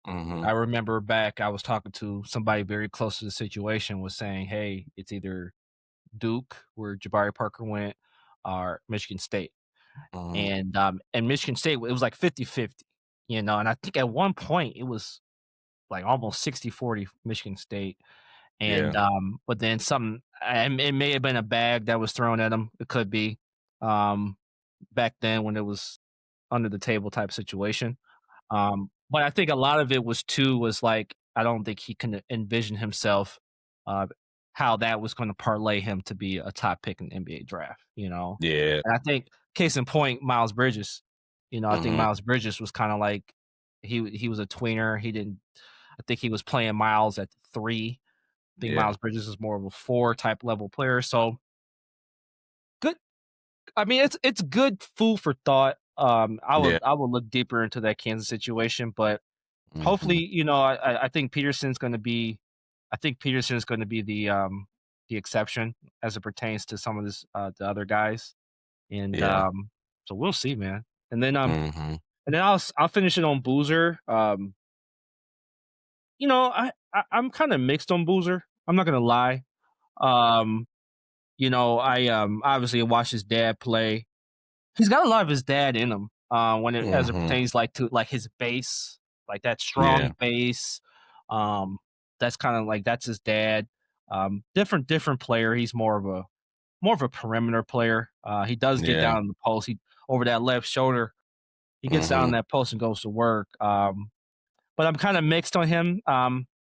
I remember back, I was talking to somebody very close to the situation, was saying, hey, it's either Duke, where Jabari Parker went, or Michigan State. And Michigan State, it was like 50-50, and I think at one point it was like almost 60-40 Michigan State. And but then it may have been a bag that was thrown at them. It could be back then when it was under the table type situation. But I think a lot of it was like, I don't think he can envision himself how that was going to parlay him to be a top pick in the NBA draft, Yeah. And I think case in point, Miles Bridges, I think Miles Bridges was kind of like, he was a tweener. I think he was playing Miles at 3. I think Miles Bridges is more of a 4 type level player. So good. I mean, it's good food for thought. I would look deeper into that Kansas situation, but hopefully, I think Peterson's going to be the exception as it pertains to some of the other guys, and so we'll see, man. And then I'll finish it on Boozer. I'm kind of mixed on Boozer. I'm not gonna lie. I obviously watched his dad play. He's got a lot of his dad in him. As it pertains to his base, like that strong base. That's kind of like, that's his dad. Different player. He's more of a perimeter player. He does get down in the post. He over that left shoulder. He gets down in that post and goes to work. But I'm kind of mixed on him.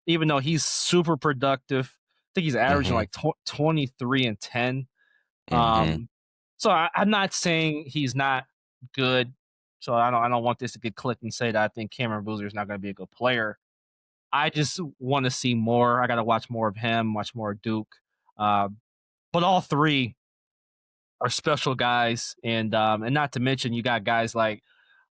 Even though he's super productive, I think he's averaging like 23 and 10. So I'm not saying he's not good. So I don't want this to get clicked and say that I think Cameron Boozer is not going to be a good player. I just want to see more. I got to watch more of him, watch more of Duke. But all three are special guys, and not to mention you got guys like,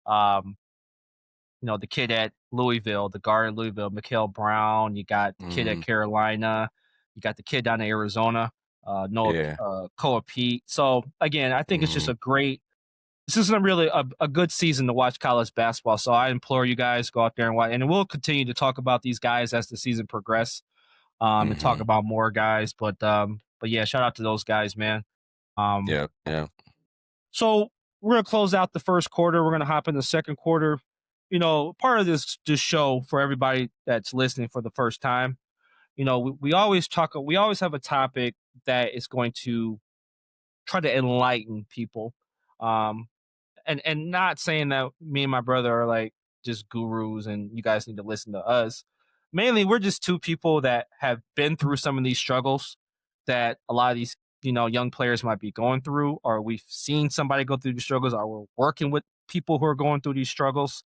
the kid at Louisville, the guard at Louisville, Mikael Brown. You got the kid at Carolina. You got the kid down in Arizona, Noah Koa Pete. So again, I think it's just this isn't really a good season to watch college basketball. So I implore you guys, go out there and watch. And we'll continue to talk about these guys as the season progresses, and talk about more guys. But yeah, shout out to those guys, man. So we're gonna close out the first quarter. We're gonna hop in the second quarter. Part of this show, for everybody that's listening for the first time, we always have a topic that is going to try to enlighten people. And not saying that me and my brother are like just gurus and you guys need to listen to us. Mainly, we're just two people that have been through some of these struggles that a lot of these, young players might be going through, or we've seen somebody go through these struggles, or we're working with people who are going through these struggles.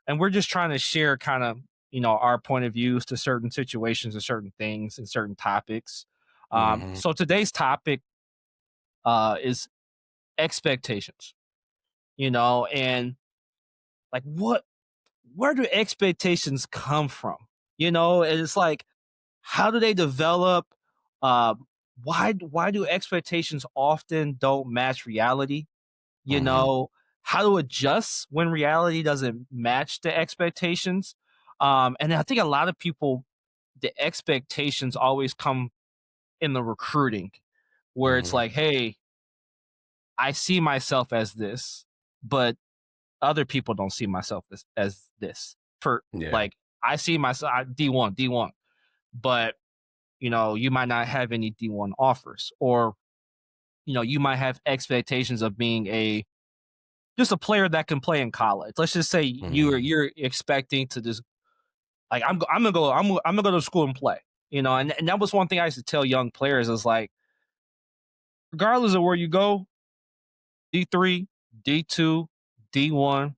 And we're just trying to share kind of, our point of views to certain situations and certain things and certain topics. So today's topic is expectations. and like where do expectations come from? And it's like, how do they develop? Why do expectations often don't match reality? How to adjust when reality doesn't match the expectations. And I think a lot of people, the expectations always come in the recruiting, where it's like, hey, I see myself as this, but other people don't see myself as this. Like, I see myself D1, but you might not have any D1 offers, or you might have expectations of being just a player that can play in college. Let's just say you're expecting to just, like, I'm gonna go to school and play. And that was one thing I used to tell young players, is like, regardless of where you go, D3, D2, D1,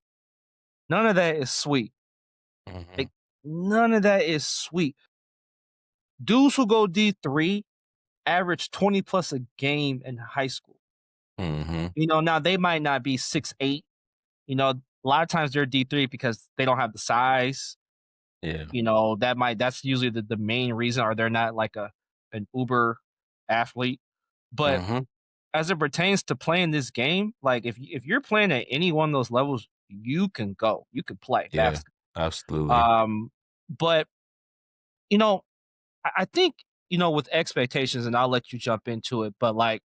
none of that is sweet. Like, none of that is sweet. Dudes who go D3 average 20 plus a game in high school. Now they might not be 6'8". A lot of times they're D3 because they don't have the size. Yeah. That's usually the main reason, or they're not like an uber athlete. But as it pertains to playing this game, like, if you're playing at any one of those levels, you can play basketball. Absolutely. But I think, with expectations, and I'll let you jump into it, but like,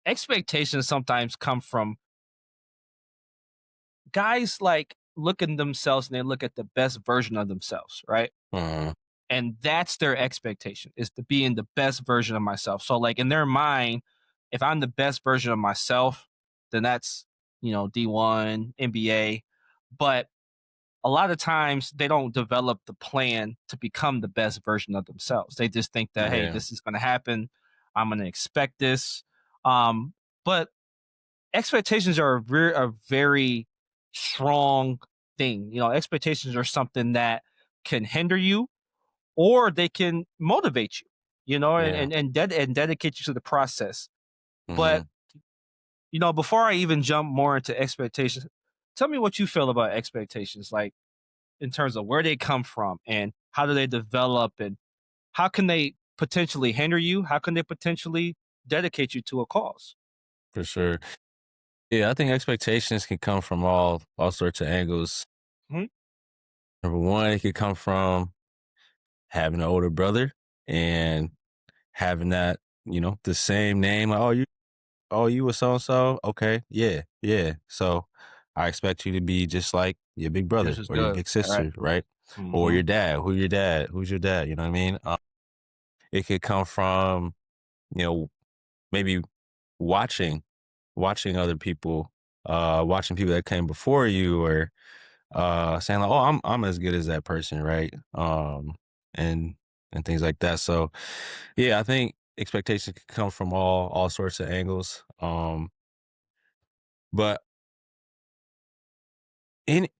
expectations sometimes come from guys, like, look at themselves and they look at the best version of themselves, right? And that's their expectation, is to be in the best version of myself. So, like, in their mind, if I'm the best version of myself, then that's, D1, NBA. But a lot of times they don't develop the plan to become the best version of themselves. They just think that, hey, this is going to happen. I'm going to expect this. But expectations are a very strong thing. Expectations are something that can hinder you, or they can motivate you, and dedicate you to the process. But, before I even jump more into expectations, tell me what you feel about expectations, like, in terms of where they come from and how do they develop, and how can they potentially hinder you? How can they potentially dedicate you to a cause? For sure. Yeah, I think expectations can come from all sorts of angles. Number one, it could come from having an older brother and having that, the same name. Like, you were so and so. Okay, yeah. So I expect you to be just like your big brother This is or your good. big sister, right? Or your dad. Who's your dad? Who's your dad? You know what I mean? It could come from, maybe watching other people, watching people that came before you, or saying like, oh, I'm as good as that person, right? And things like that. So yeah, I think expectations can come from all sorts of angles. But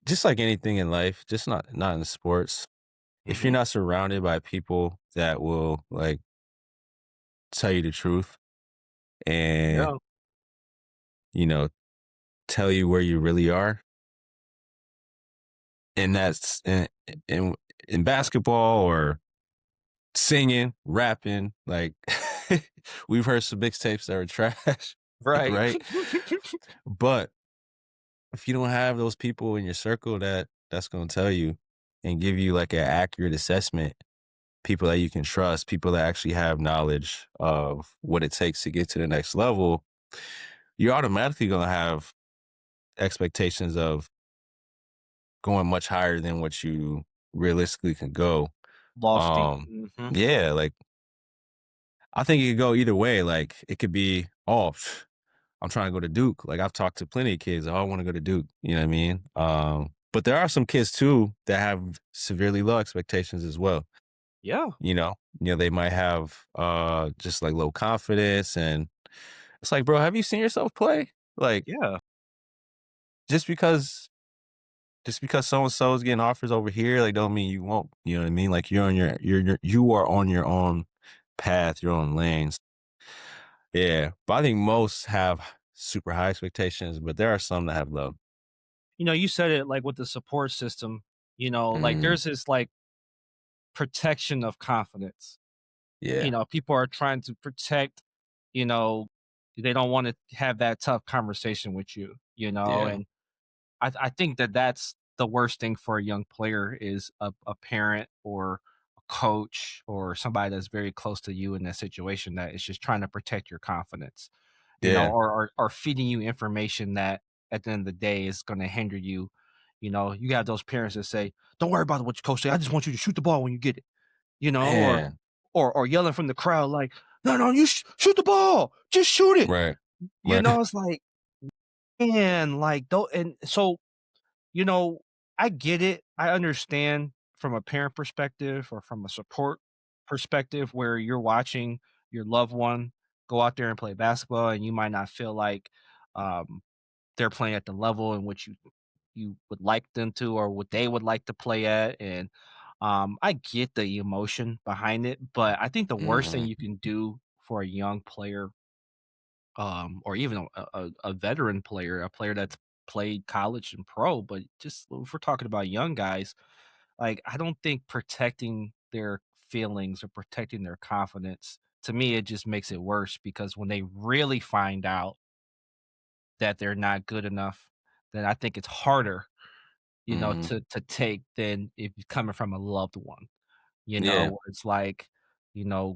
just like anything in life, just not in sports, if you're not surrounded by people that will, like, tell you the truth and tell you where you really are, and that's in basketball or singing, rapping, like, we've heard some mixtapes that are trash, Right. right? But if you don't have those people in your circle that's going to tell you and give you like an accurate assessment, people that you can trust, people that actually have knowledge of what it takes to get to the next level, you're automatically going to have expectations of going much higher than what you realistically can go. Lofty. Yeah, like, I think it could go either way. Like, it could be, oh, I'm trying to go to Duke. Like, I've talked to plenty of kids. Oh, I want to go to Duke. You know what I mean? But there are some kids too that have severely low expectations as well. Yeah. They might have just like low confidence, and it's like, bro, have you seen yourself play? Like, Yeah. just because so and so is getting offers over here, like, don't mean you won't. You know what I mean? Like, you are on your own path, your own lanes. Yeah, but I think most have super high expectations, but there are some that have low. You said it like with the support system, like there's this like protection of confidence. Yeah. People are trying to protect, you know, they don't want to have that tough conversation with you, Yeah. and I think that that's the worst thing for a young player is a parent or a coach or somebody that's very close to you in that situation that is just trying to protect your confidence, Yeah. or feeding you information that at the end of the day is going to hinder you. You got those parents that say, "Don't worry about what your coach say. I just want you to shoot the ball when you get it," or Man. or yelling from the crowd like, "No, you shoot the ball, just shoot it." Right. Right. It's like, man, like though, and so you know, I get it. I understand from a parent perspective or from a support perspective where you're watching your loved one go out there and play basketball and you might not feel like um, they're playing at the level in which you would like them to or what they would like to play at. And I get the emotion behind it, but I think the worst thing you can do for a young player, or even a veteran player, a player that's played college and pro, but just if we're talking about young guys, like I don't think protecting their feelings or protecting their confidence, to me, it just makes it worse because when they really find out that they're not good enough, then I think it's harder, to take than if you're coming from a loved one. Yeah. Where it's like,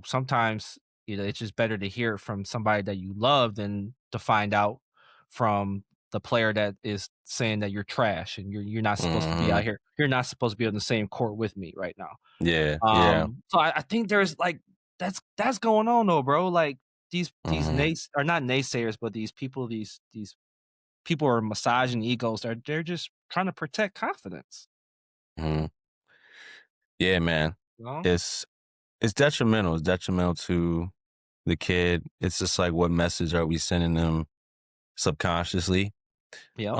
sometimes, it's just better to hear it from somebody that you love than to find out from the player that is saying that you're trash and you're not supposed to be out here. You're not supposed to be on the same court with me right now. Yeah. Yeah. So I think there's like that's going on though, bro. Like these are not naysayers, but these people are massaging egos. They're just trying to protect confidence. Yeah, man. You know? It's detrimental. It's detrimental to the kid. It's just like, what message are we sending them subconsciously? Yep.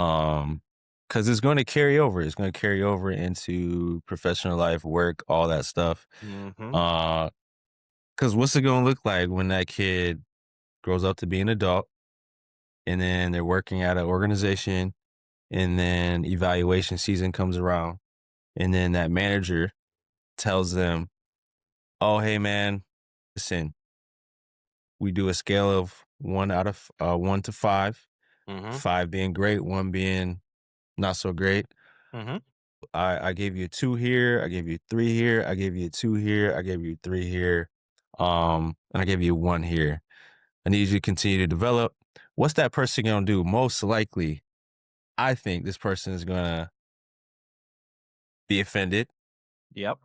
Because it's going to carry over. It's going to carry over into professional life, work, all that stuff. Because what's it going to look like when that kid grows up to be an adult, and then they're working at an organization, and then evaluation season comes around, and then that manager tells them, "Oh, hey, man, listen, we do a scale of 1 to 5, 5 being great, 1 being not so great. I gave you a 2 here, I gave you 3 here, I gave you a 2 here, I gave you 3 here, and I gave you 1 here. I need you to continue to develop." What's that person gonna do? Most likely, I think this person is gonna be offended, Yep.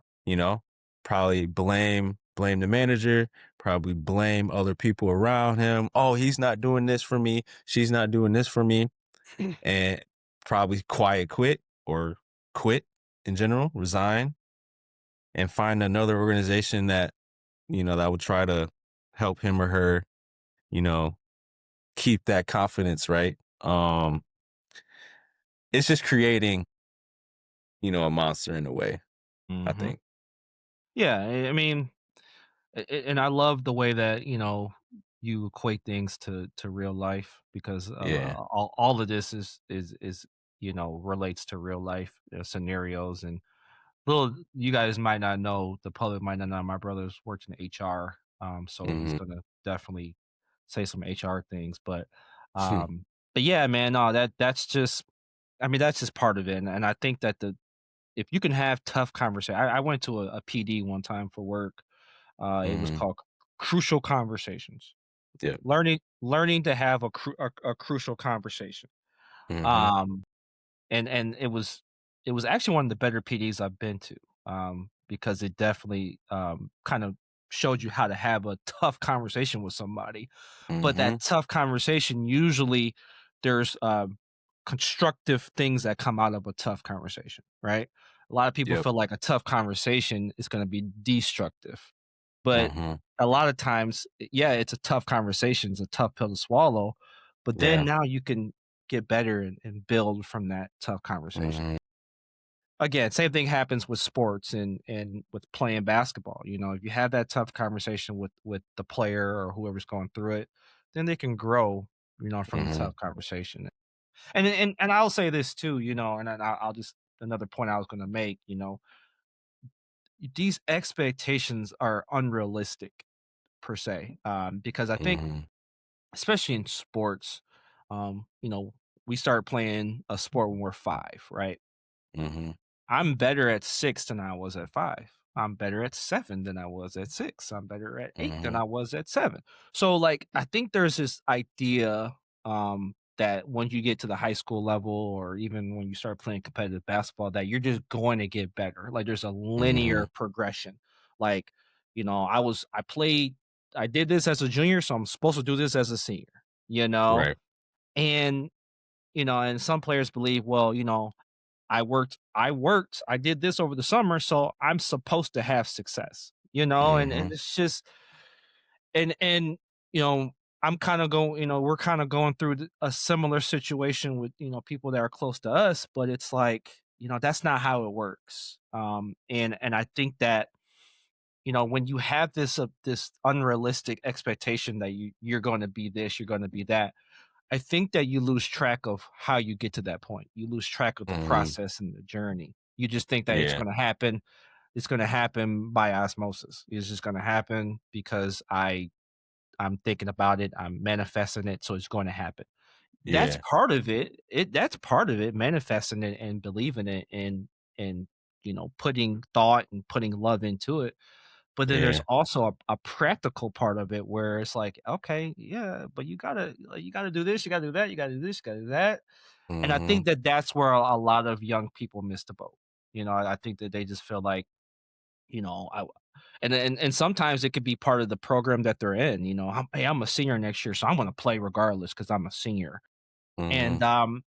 probably blame the manager, probably blame other people around him. "Oh, he's not doing this for me. She's not doing this for me." And probably quiet quit, or quit in general, resign, and find another organization that, that would try to help him or her, you know, keep that confidence, right? It's just creating, a monster in a way, I think. Yeah, I mean, and I love the way that you equate things to real life because Yeah. all of this is relates to real life scenarios. And little you guys might not know, the public might not know, my brother's worked in HR, so he's Mm-hmm. gonna definitely say some HR things, but yeah, man, no, that's just, I mean, that's just part of it. And I think that if you can have tough conversation, I went to a PD one time for work. It was Mm-hmm. called Crucial Conversations. Yeah. Learning to have a crucial conversation. Mm-hmm. Um, and it was actually one of the better PDs I've been to, because it definitely kind of showed you how to have a tough conversation with somebody. But Mm-hmm. that tough conversation, usually there's constructive things that come out of a tough conversation, right? A lot of people Yep. feel like a tough conversation is going to be destructive, but Mm-hmm. a lot of times, yeah, it's a tough conversation, it's a tough pill to swallow, but then Yeah. now you can get better and build from that tough conversation. Mm-hmm. Again, same thing happens with sports and with playing basketball. If you have that tough conversation with the player or whoever's going through it, then they can grow from a tough conversation. And I'll say this too, and I'll just another point I was going to make, these expectations are unrealistic per se, because I think, especially in sports, we start playing a sport when we're 5, right? I'm better at 6 than I was at 5. I'm better at 7 than I was at 6. I'm better at 8 than I was at 7. So, like, I think there's this idea that when you get to the high school level, or even when you start playing competitive basketball, that you're just going to get better. Like, there's a linear progression. Like, I did this as a junior, so I'm supposed to do this as a senior, Right. and and some players believe, well, I did this over the summer, so I'm supposed to have success, and it's just, and I'm kind of going, we're kind of going through a similar situation with, people that are close to us, but it's like, that's not how it works. And I think that, when you have this unrealistic expectation that you're going to be this, you're going to be that, I think that you lose track of how you get to that point. You lose track of the process and the journey. You just think that it's going to happen. It's going to happen by osmosis. It's just going to happen because I'm thinking about it. I'm manifesting it, so it's going to happen. That's part of it. That's part of it. Manifesting it and believing it, and putting thought and putting love into it. But then there's also a practical part of it where it's like, okay, yeah, but you gotta do this, you gotta do that, you gotta do this, you gotta do that. And I think that that's where a lot of young people miss the boat. I think that they just feel like, I and sometimes it could be part of the program that they're in. Hey, I'm a senior next year, so I'm going to play regardless because I'm a senior. And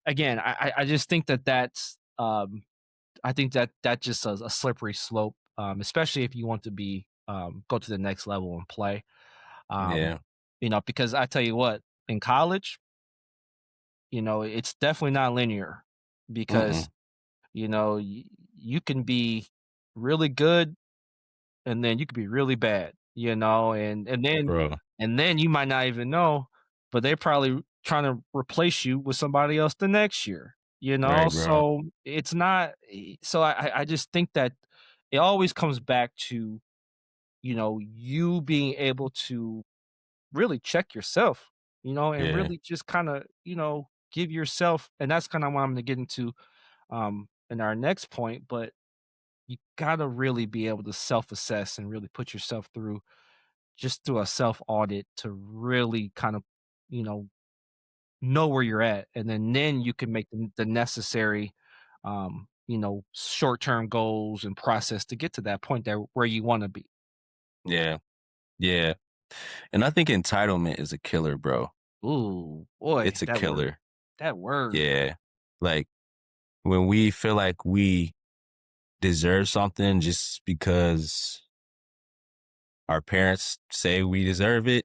again, I just think that that's I think that just a slippery slope, especially if you want to be go to the next level and play. Because I tell you what, in college, it's definitely not linear, because you can be really good, and then you could be really bad, Bro. and then you might not even know, but they're probably trying to replace you with somebody else the next year, Right, bro. so it's not, so I just think that it always comes back to, you being able to really check yourself, and Yeah. really just kind of, give yourself, and that's kind of what I'm going to get into in our next point, but you gotta really be able to self-assess and really put yourself through, just through a self-audit, to really kind of, you know where you're at, and then you can make the necessary, short-term goals and process to get to that point there where you want to be. Yeah. Yeah. And I think entitlement is a killer, bro. Ooh, boy, It's a killer. That word. Yeah. Like, when we feel like we deserve something just because our parents say we deserve it,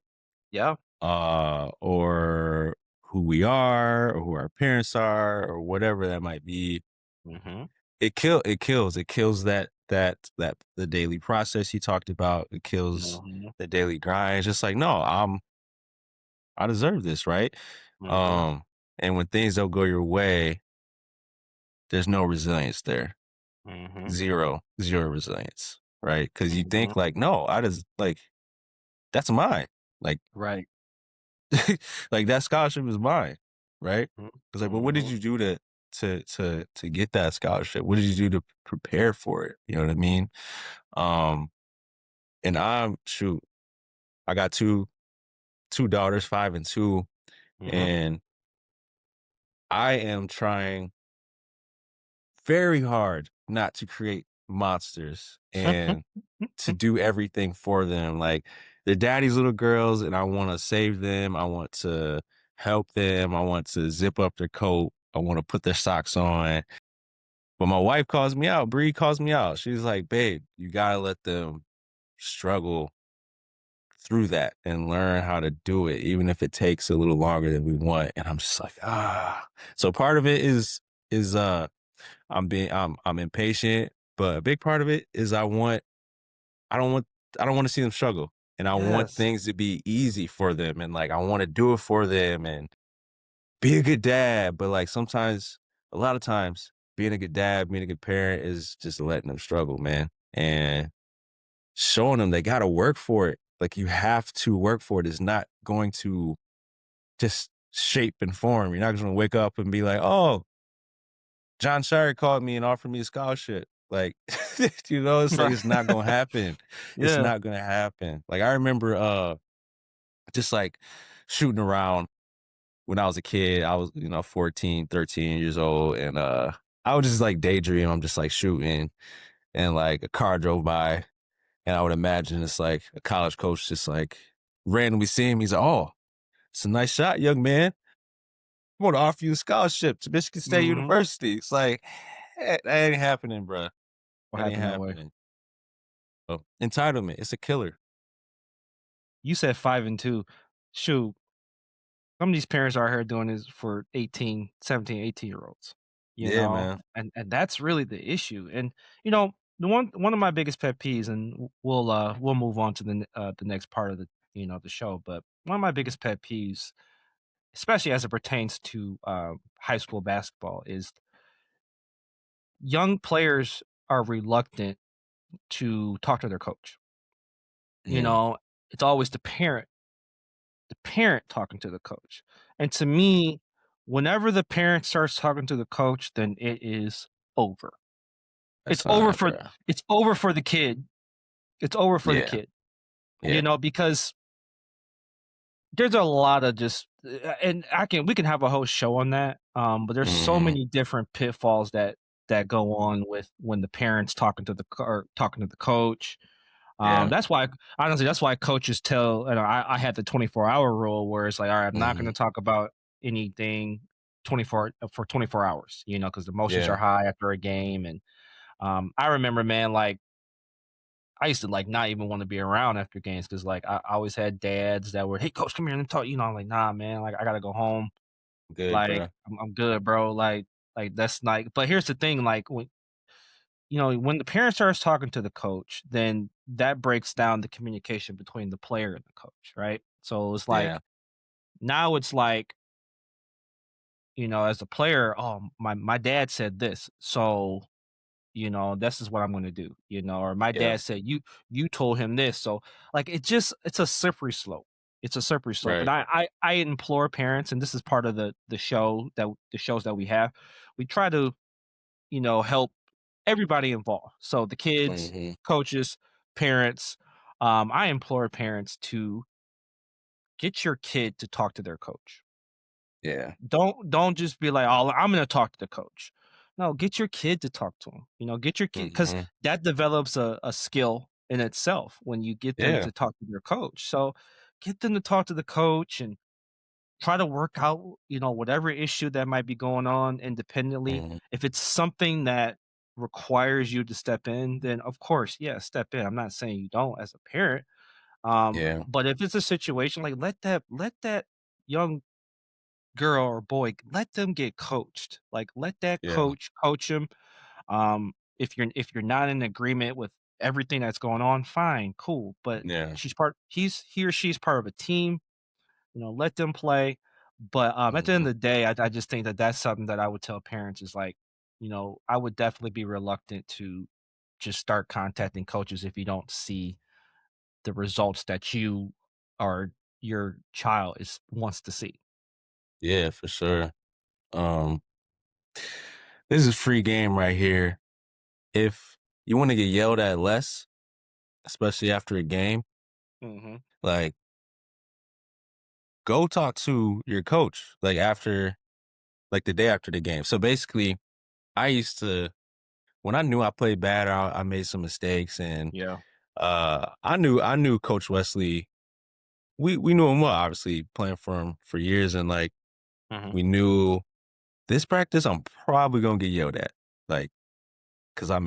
Yeah. or who we are, or who our parents are, or whatever that might be, it kills that the daily process you talked about. It kills the daily grind. It's just like, no, I deserve this, right? And when things don't go your way, there's no resilience there. Zero resilience, right? Because you think like, no, I just, like, that's mine. Like, Right. like, that scholarship is mine, right? It's like, well, what did you do to get that scholarship? What did you do to prepare for it? You know what I mean? And I got two daughters, 5 and 2, and I am trying very hard not to create monsters and to do everything for them. Like, they're daddy's little girls, and I want to save them. I want to help them. I want to zip up their coat. I want to put their socks on. But my wife calls me out. Bree calls me out. She's like, babe, you got to let them struggle through that and learn how to do it, even if it takes a little longer than we want. And I'm just like, So part of it is I'm impatient, but a big part of it is I don't want to see them struggle, and I want Yes. things to be easy for them, and like, I want to do it for them, and be a good dad, but like sometimes, a lot of times, being a good dad, being a good parent is just letting them struggle, man, and showing them they got to work for it. Like you have to work for it. It's not going to just shape and form. You're not just going to wake up and be like, oh, John Shire called me and offered me a scholarship. Like, it's like, it's not going to happen. It's not going to happen. Like, I remember, just like shooting around when I was a kid. I was, 14, 13 years old. And, I would just like daydream. I'm just like shooting and like a car drove by and I would imagine it's like a college coach just like randomly seeing him. He's like, oh, it's a nice shot, young man. I want to offer you a scholarship to Michigan State University. It's like, that ain't happening, bro. That ain't happening. Oh, entitlement. It's a killer. You said 5 and 2. Shoot. Some of these parents are here doing this for 18, 17, 18-year-olds, Man. and that's really the issue. And, the one of my biggest pet peeves, and we'll move on to the next part of the show, but one of my biggest pet peeves, especially as it pertains to high school basketball, is young players are reluctant to talk to their coach. It's always the parent talking to the coach. And to me, whenever the parent starts talking to the coach, then it is over. It's over for the kid. It's over for the kid. Because there's a lot of just, and we can have a whole show on that. But there's so many different pitfalls that go on with when the parents talking to the coach. That's why, honestly, coaches tell, I had the 24-hour rule where it's like, all right, I'm not going to talk about anything 24 hours, because the emotions are high after a game. And I remember, man, like I used to like not even want to be around after games because like I always had dads that were, hey, coach, come here and talk. I'm like, nah, man, like I got to go home. Good, like bro. I'm good, bro. Like that's like, but here's the thing, like when the parent starts talking to the coach, then that breaks down the communication between the player and the coach, right? So it's like now it's like, as a player, oh, my dad said this, so this is what I'm going to do, or my dad said you told him this, so like it's a slippery slope. It's a slippery slope, Right. and I implore parents, and this is part of the shows that we have. We try to help everybody involved. So the kids, coaches, parents. I implore parents to get your kid to talk to their coach. Yeah. Don't just be like, oh, I'm going to talk to the coach. No, get your kid to talk to him. Get your kid, because that develops a skill in itself when you get them to talk to their coach. So get them to talk to the coach and try to work out, whatever issue that might be going on independently. If it's something that requires you to step in, then of course, step in. I'm not saying you don't as a parent. But if it's a situation, like let that young girl or boy, let them get coached. Like let that coach him. If you're not in agreement with everything that's going on, fine, cool. But he or she's part of a team. Let them play. But at the end of the day, I just think that that's something that I would tell parents is like, I would definitely be reluctant to just start contacting coaches if you don't see the results that you or your child wants to see. Yeah, for sure. This is free game right here. If you want to get yelled at less, especially after a game, like go talk to your coach, like the day after the game. So basically, I used to, when I knew I played bad, or I made some mistakes, and I knew Coach Wesley. We knew him well, obviously playing for him for years, and like we knew this practice, I'm probably gonna get yelled at, like because I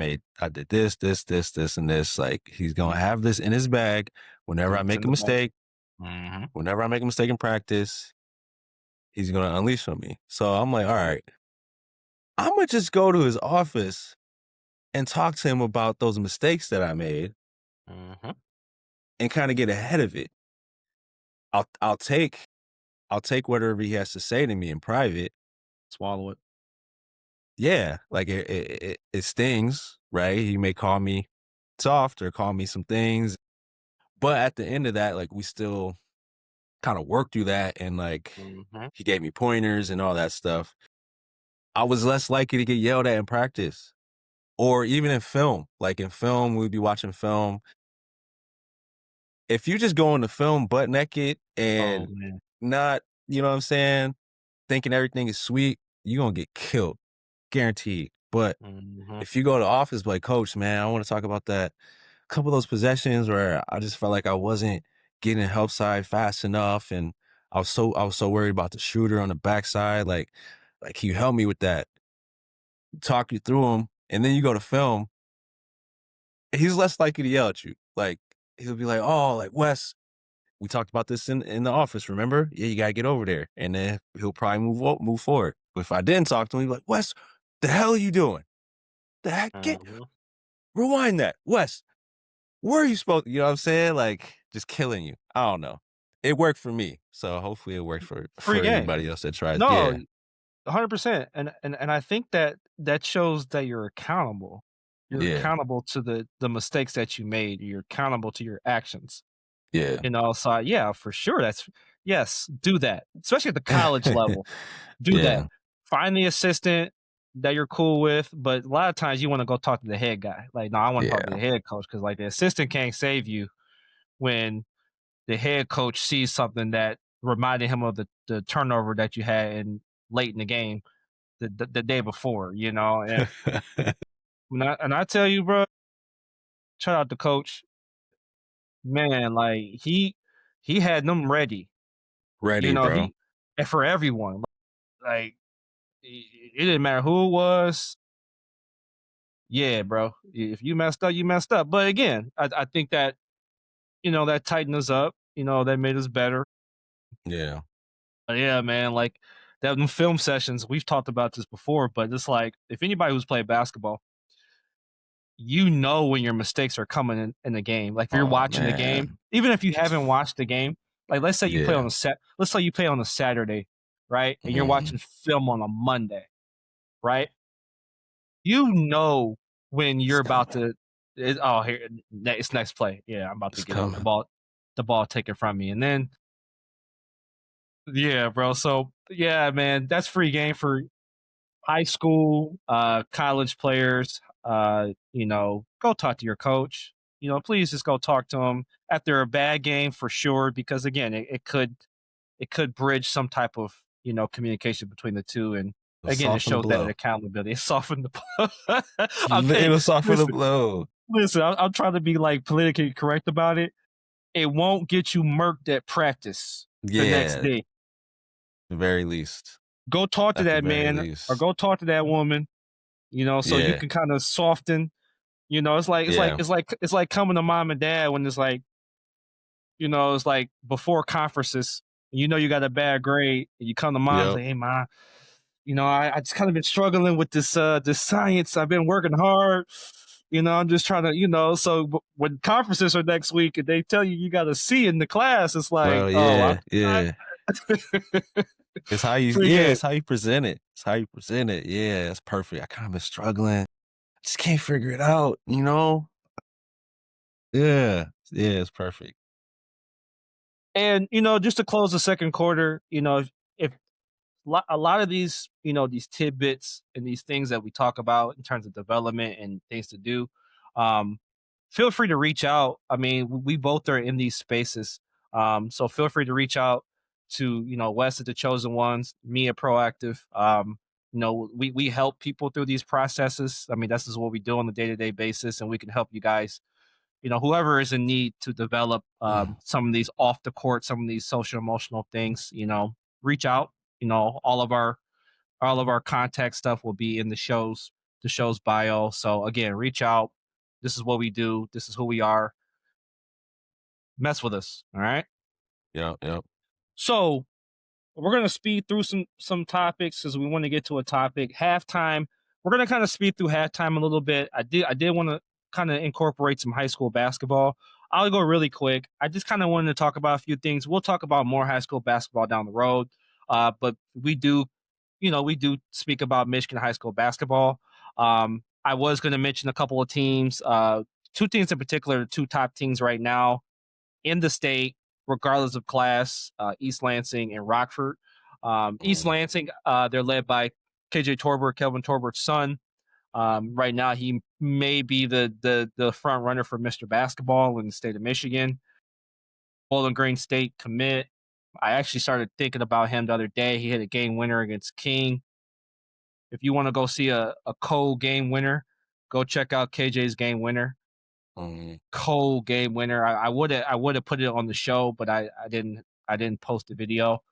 did this, and this. Like he's gonna have this in his bag whenever I make a mistake. Whenever I make a mistake in practice, he's gonna unleash on me. So I'm like, all right, I'm gonna just go to his office and talk to him about those mistakes that I made, and kind of get ahead of it. I'll take I'll take whatever he has to say to me in private. Swallow it. Yeah, like it stings, right? He may call me soft or call me some things, but at the end of that, like we still kind of worked through that, and like he gave me pointers and all that stuff. I was less likely to get yelled at in practice or even in film. Like in film, we'd be watching film. If you just go into film butt naked and not, you know what I'm saying, thinking everything is sweet, you're going to get killed. Guaranteed. But if you go to office, like, coach, man, I want to talk about that. A couple of those possessions where I just felt like I wasn't getting help side fast enough. And I was so worried about the shooter on the backside. Like, can you help me with that? Talk you through them. And then you go to film. He's less likely to yell at you. Like, he'll be like, oh, like, Wes, we talked about this in the office, remember? Yeah, you got to get over there. And then he'll probably move forward. But if I didn't talk to him, he'd be like, Wes, the hell are you doing? The heck? Rewind that. Wes, where are you supposed to, you know what I'm saying? Like, just killing you. I don't know. It worked for me. So hopefully it worked for anybody else that tries. No, yeah. 100%. And I think that shows that you're accountable. You're accountable to the mistakes that you made. You're accountable to your actions. Yeah. You know, so yeah, for sure. Yes, do that. Especially at the college level. Do that. Find the assistant that you're cool with, but a lot of times you want to go talk to the head guy. Like, no, I want to talk to the head coach, because like the assistant can't save you when the head coach sees something that reminded him of the turnover that you had late in the game the day before, you know. And I tell you, bro, shout out to coach. Man, like he had them ready. You know, bro. and for everyone. Like it didn't matter who it was. Yeah, bro. If you messed up, you messed up. But again, I think that, you know, that tightened us up. You know, that made us better. Yeah. But yeah, man, like them film sessions, we've talked about this before, but it's like, if anybody who's played basketball, you know when your mistakes are coming in the game. Like if you're watching the game, even if you haven't watched the game, like let's say you play on let's say you play on a Saturday, right? And you're watching film on a Monday, right? You know when you're about to here it's next play. Yeah, I'm about to get the ball taken from me. And then yeah, bro. So yeah, man, that's free game for high school, college players. You know, go talk to your coach. You know, please just go talk to him after a bad game for sure, because again, it could bridge some type of, you know, communication between the two, and again, it shows that accountability. It softened the blow. Okay, it'll soften the blow. Listen, I'm trying to be like politically correct about it. It won't get you murked at practice the next day. The very least. Go talk to that man or go talk to that woman, you know, so you can kind of soften, you know, it's like coming to mom and dad when it's like, you know, it's like before conferences, you know, you got a bad grade and you come to mom and say, hey, mom, you know, I just kind of been struggling with this science. I've been working hard. You know, I'm just trying to, you know, so when conferences are next week and they tell you got a C in the class, it's like, it's how you, it's how you present it. It's how you present it. Yeah, that's perfect. I kind of been struggling. Just can't figure it out, you know? Yeah, it's perfect. And, you know, just to close the second quarter, you know, if a lot of these, you know, these tidbits and these things that we talk about in terms of development and things to do, feel free to reach out. I mean, we both are in these spaces. So feel free to reach out to, you know, Wes at The Chosen Ones, me at Proactive. You know, we help people through these processes. I mean, this is what we do on a day-to-day basis, and we can help you guys, you know, whoever is in need to develop some of these off the court, some of these social emotional things, you know, reach out. You know, all of our contact stuff will be in the show's bio. So again, reach out. This is what we do. This is who we are. Mess with us. All right. Yep. So we're gonna speed through some topics because we want to get to a topic. Halftime. We're gonna kind of speed through halftime a little bit. I did want to kind of incorporate some high school basketball. I'll go really quick. I just kind of wanted to talk about a few things. We'll talk about more high school basketball down the road, but we do speak about Michigan high school basketball. I was going to mention a couple of teams, two teams in particular, two top teams right now in the state, regardless of class, East Lansing and Rockford. East Lansing, they're led by KJ Torbert, Kelvin Torbert's son. Right now, he may be the front runner for Mr. Basketball in the state of Michigan. Bowling Green State commit. I actually started thinking about him the other day. He hit a game winner against King. If you want to go see a cold game winner, go check out KJ's game winner. Cold game winner. I would have put it on the show, but I didn't post the video.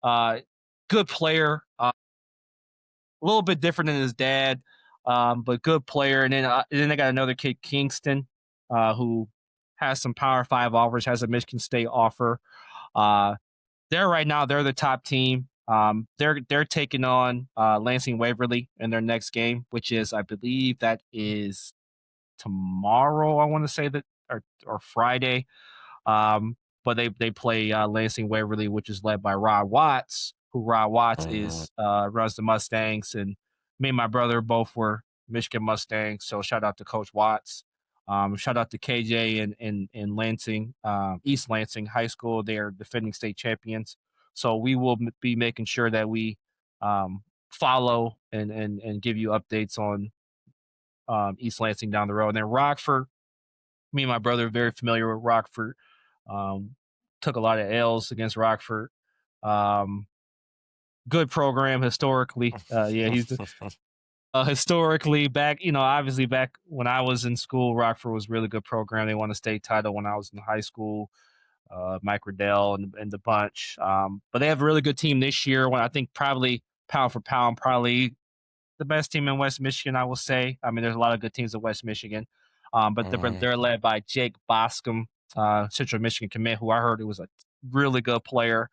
Good player. A little bit different than his dad, but good player. And then they got another kid, Kingston, who has some Power 5 offers, has a Michigan State offer. They're right now, they're the top team. They're taking on Lansing Waverly in their next game, which is, I believe that is tomorrow, I want to say that, or Friday. But they play Lansing Waverly, which is led by Rod Watts, who Rod Watts is runs the Mustangs, and me and my brother both were Michigan Mustangs. So shout out to Coach Watts. Shout out to KJ in Lansing, East Lansing High School. They are defending state champions. So we will be making sure that we follow and give you updates on East Lansing down the road. And then Rockford, me and my brother are very familiar with Rockford. Took a lot of L's against Rockford. Good program historically. He's historically back, obviously back when I was in school, Rockford was a really good program. They won a state title when I was in high school. Mike Riddell and the bunch. But they have a really good team this year. When I think probably pound for pound, probably the best team in West Michigan, I will say. I mean, there's a lot of good teams in West Michigan, but they're led by Jake Boscom, Central Michigan commit, who I heard was a really good player.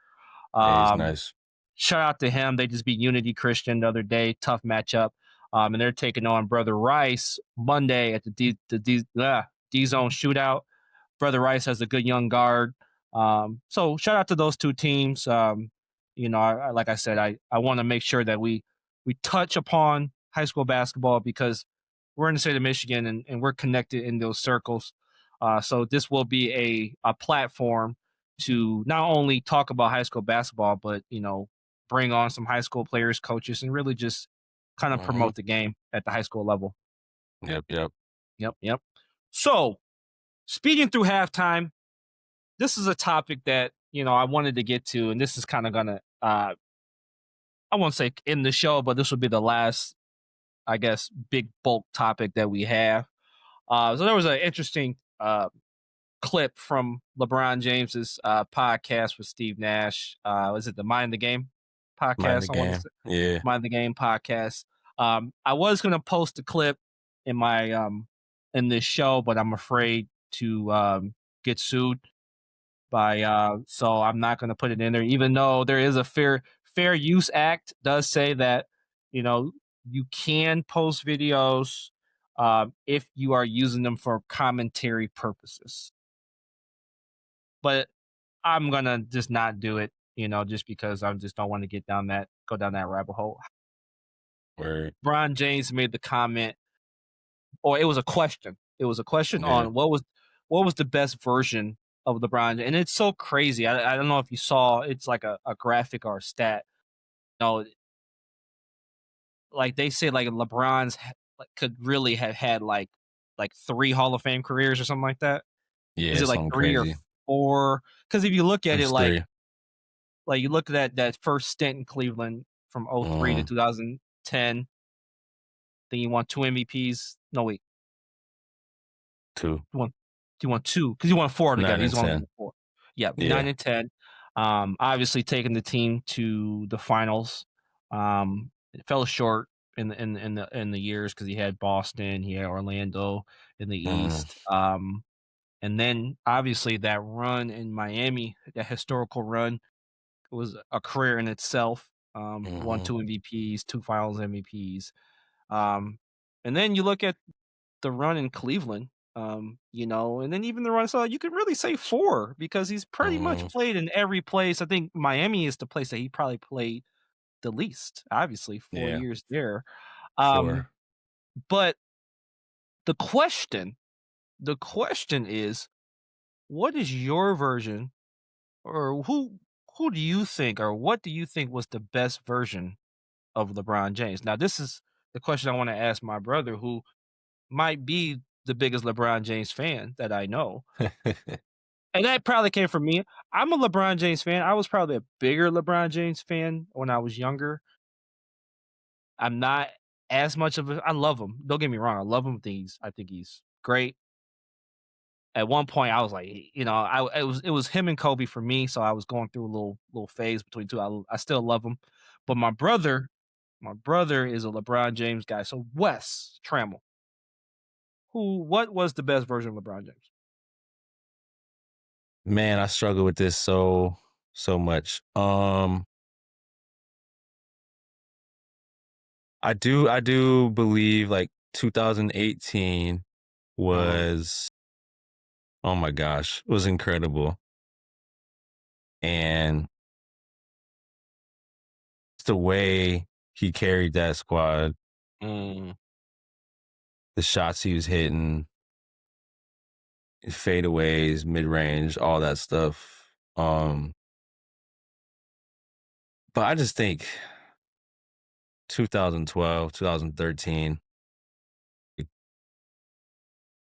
Yeah, he's nice. Shout out to him. They just beat Unity Christian the other day. Tough matchup. And they're taking on Brother Rice Monday at the D zone shootout. Brother Rice has a good young guard. So shout out to those two teams. Like I said, I want to make sure that we touch upon high school basketball because we're in the state of Michigan and we're connected in those circles. So this will be a platform to not only talk about high school basketball, but, bring on some high school players, coaches, and really just kind of promote the game at the high school level. Yep. So speeding through halftime, this is a topic that, I wanted to get to, and this is kind of going to, I won't say in the show, but this will be the last, I guess, big bulk topic that we have. So there was an interesting clip from LeBron James's podcast with Steve Nash. Was it the Mind the Game podcast? Mind the Game podcast. I was going to post a clip in my in this show, but I'm afraid to get sued by so I'm not going to put it in there, even though there is a Fair Use Act does say that you can post videos if you are using them for commentary purposes. But I'm gonna just not do it, just because I just don't want to go down that rabbit hole. Word. LeBron James made the comment, or it was a question. It was a question on what was the best version of LeBron, and it's so crazy. I don't know if you saw. It's like a graphic or a stat. Like they say, like LeBron's could really have had like 3 Hall of Fame careers or something like that. Yeah, is it like 3 crazy. or 4? Because if you look at It's it, like 3. like you look at that first stint in Cleveland from 2003 to 2010, then you won 2 MVPs. No, wait. 2. You won 2 because you won 4 together. He's only won 4. Yeah, 9 and 10. Obviously taking the team to the finals. It fell short in the years because he had Boston, he had Orlando in the East. And then obviously that run in Miami, that historical run, was a career in itself. Won 2 MVPs, 2 Finals MVPs. And then you look at the run in Cleveland. You know, and then even the run, so you could really say 4 because he's pretty much played in every place. I think Miami is the place that he probably played the least, obviously, 4 years there. Sure. But the question is, what is your version, or who do you think, or what do you think was the best version of LeBron James? Now, this is the question I want to ask my brother, who might be the biggest LeBron James fan that I know. And that probably came from me. I'm a LeBron James fan. I was probably a bigger LeBron James fan when I was younger. I'm not as much of a I love him. Don't get me wrong. I love him. I think he's great. At one point, I was like, you know, it was him and Kobe for me. So I was going through a little phase between two. I still love him, but my brother is a LeBron James guy. So Wes Tremble, what was the best version of LeBron James? Man, I struggle with this so much. I do believe like 2018 was, oh my gosh, it was incredible. And it's the way he carried that squad, the shots he was hitting, fadeaways, mid-range, all that stuff. But I just think 2012, 2013,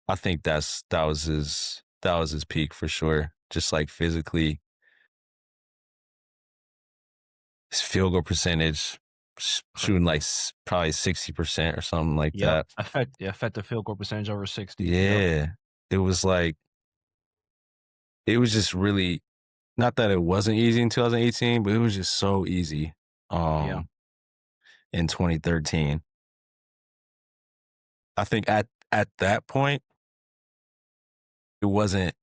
I think that was his peak for sure. Just like physically, his field goal percentage, shooting like probably 60% or something like that. Effective field goal percentage over 60. Yeah. It was like, it was just really, not that it wasn't easy in 2018, but it was just so easy in 2013. I think at that point, it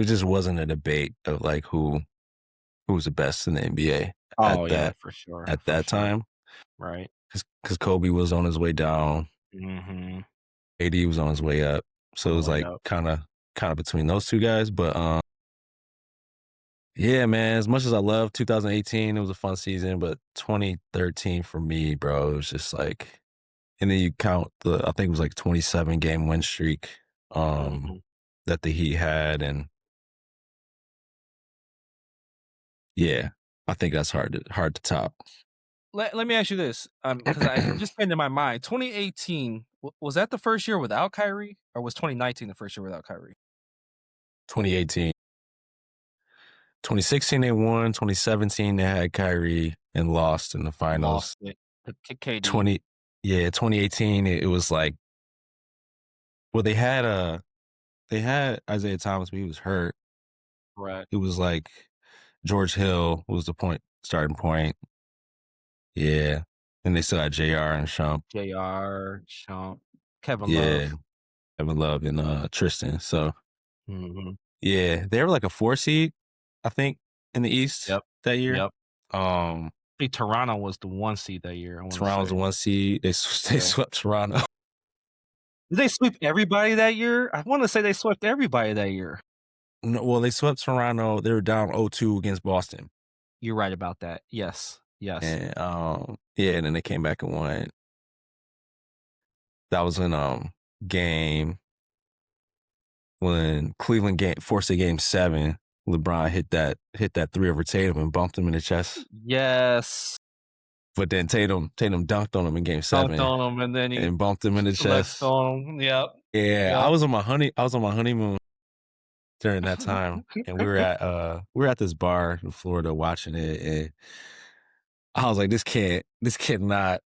just wasn't a debate of like who was the best in the NBA For sure. At that time. Right. Because Kobe was on his way down. AD was on his way up. So it was like kind of between those two guys. But yeah, man, as much as I love 2018, it was a fun season, but 2013 for me, bro, it was just like, and then you count I think it was like 27 game win streak that the Heat had, and yeah, I think that's hard to top. Let me ask you this, because I just came to my mind. 2018, was that the first year without Kyrie, or was 2019 the first year without Kyrie? 2018. 2016 they won. 2017 they had Kyrie and lost in the finals. Lost it to KD. 2018 it was like, well, they had Isaiah Thomas, but he was hurt. Right. It was like George Hill was the starting point. Yeah. And they still had JR and Shump. Kevin Love. Kevin Love and Tristan. So yeah, they were like a 4 seed, I think, in the East that year. I think Toronto was the 1 seed that year. Toronto was the 1 seed. They swept Toronto. Did they sweep everybody that year? I want to say they swept everybody that year. No, well, they swept Toronto. They were down 0-2 against Boston. You're right about that. Yes. And and then they came back and won. That was in game when Cleveland forced a game 7. LeBron hit that 3 over Tatum and bumped him in the chest. Yes. But then Tatum dunked on him in game 7. Dunked on him, and then he bumped him in the chest. On him. Yep. Yeah, I was on my honeymoon during that time, and we were at this bar in Florida watching it, and I was like, this cannot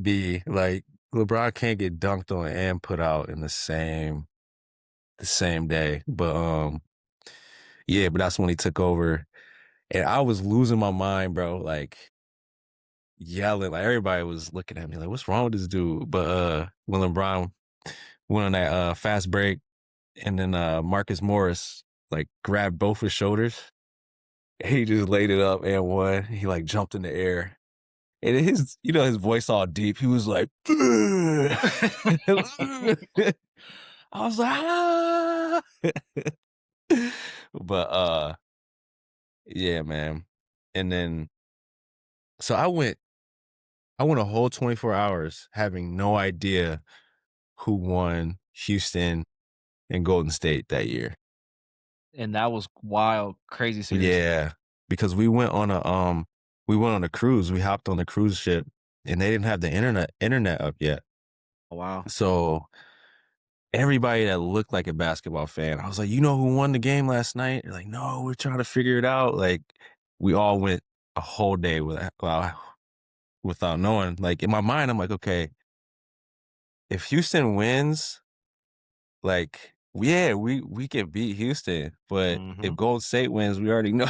be like, LeBron can't get dunked on and put out in the same day. But but that's when he took over, and I was losing my mind, bro. Like yelling, like everybody was looking at me like, what's wrong with this dude? But when LeBron went on that fast break, and then Marcus Morris like grabbed both his shoulders, he just laid it up and won. He like jumped in the air, And his, his voice all deep. He was like, I was like, ah. But yeah, man. And then so I went a whole 24 hours having no idea who won Houston and Golden State that year. And that was wild, crazy series. Yeah, because we went on a cruise. We hopped on the cruise ship, and they didn't have the internet up yet. Oh, wow. So everybody that looked like a basketball fan, I was like, you know who won the game last night? They're like, no, we're trying to figure it out. Like, we all went a whole day without knowing. Like, in my mind, I'm like, okay, if Houston wins, like, yeah, we can beat Houston, but if Golden State wins, we already know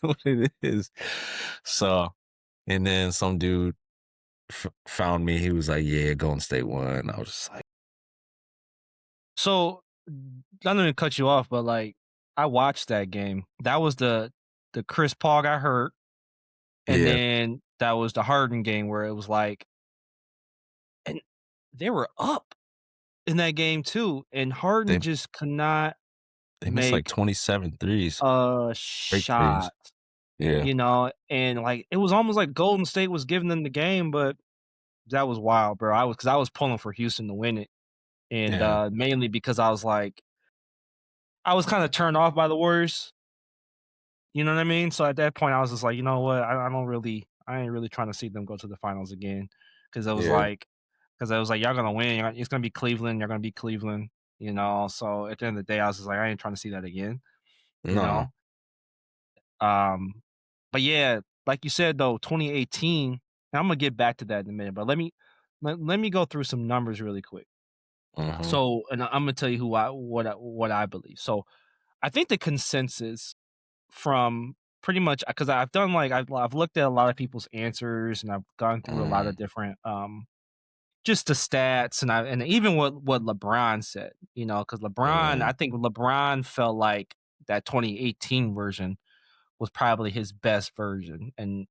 what it is. So, and then some dude found me. He was like, yeah, Golden State won. I was just like, so I'm gonna cut you off, but like, I watched that game. That was the Chris Paul got hurt, and then that was the Harden game where it was like, and they were up in that game too, and Harden just could not missed like 27 threes. Shot. Yeah. And like it was almost like Golden State was giving them the game, but that was wild, bro. I was pulling for Houston to win it. And mainly because I was like, I was kind of turned off by the Warriors. You know what I mean? So at that point I was just like, you know what? I ain't really trying to see them go to the finals again. Cause I was like, y'all gonna win. It's gonna be Cleveland. You're gonna beat Cleveland. So at the end of the day, I was just like, I ain't trying to see that again. But yeah, like you said though, 2018. And I'm gonna get back to that in a minute, but let me go through some numbers really quick. So, and I'm gonna tell you what I believe. So, I think the consensus from pretty much because I've done like I've looked at a lot of people's answers and I've gone through a lot of different just the stats and even what LeBron said, because LeBron, I think LeBron felt like that 2018 version was probably his best version, and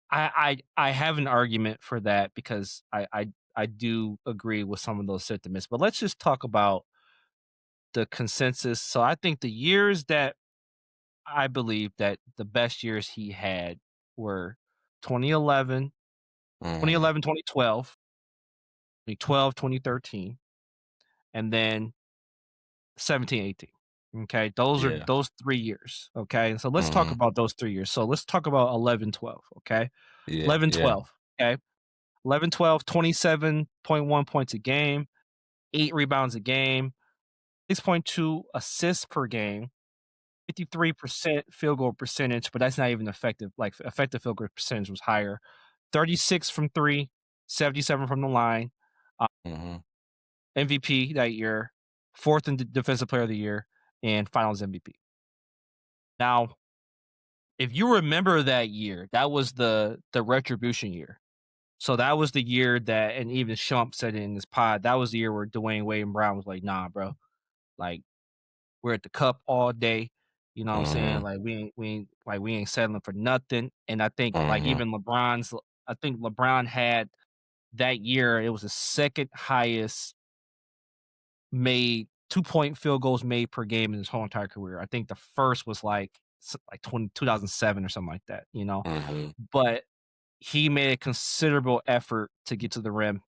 I have an argument for that because I do agree with some of those sentiments. But let's just talk about the consensus. So I think the years that I believe that the best years he had were 2011, 2011, 2012, 2012, 2013, and then 17, 18. Okay, those are those 3 years. Okay, so let's talk about those 3 years. So let's talk about 11, 12. Okay, 11, 12. Okay, 11, 12, 27.1 points a game, 8 rebounds a game, 6.2 assists per game, 53% field goal percentage, but that's not even effective. Like effective field goal percentage was higher. 36 from 3, 77 from the line. MVP that year, 4th in defensive player of the year, and finals MVP. Now, if you remember that year, that was the retribution year. So that was the year that, and even Shump said it in his pod, that was the year where Dwayne Wade and Brown was like, nah, bro. Like, we're at the cup all day. You know what I'm saying? Like we ain't settling for nothing. And I think like even LeBron had that year, it was the second highest made 2-point field goals made per game in his whole entire career. I think the first was like 2007 or something like that, But he made a considerable effort to get to the rim.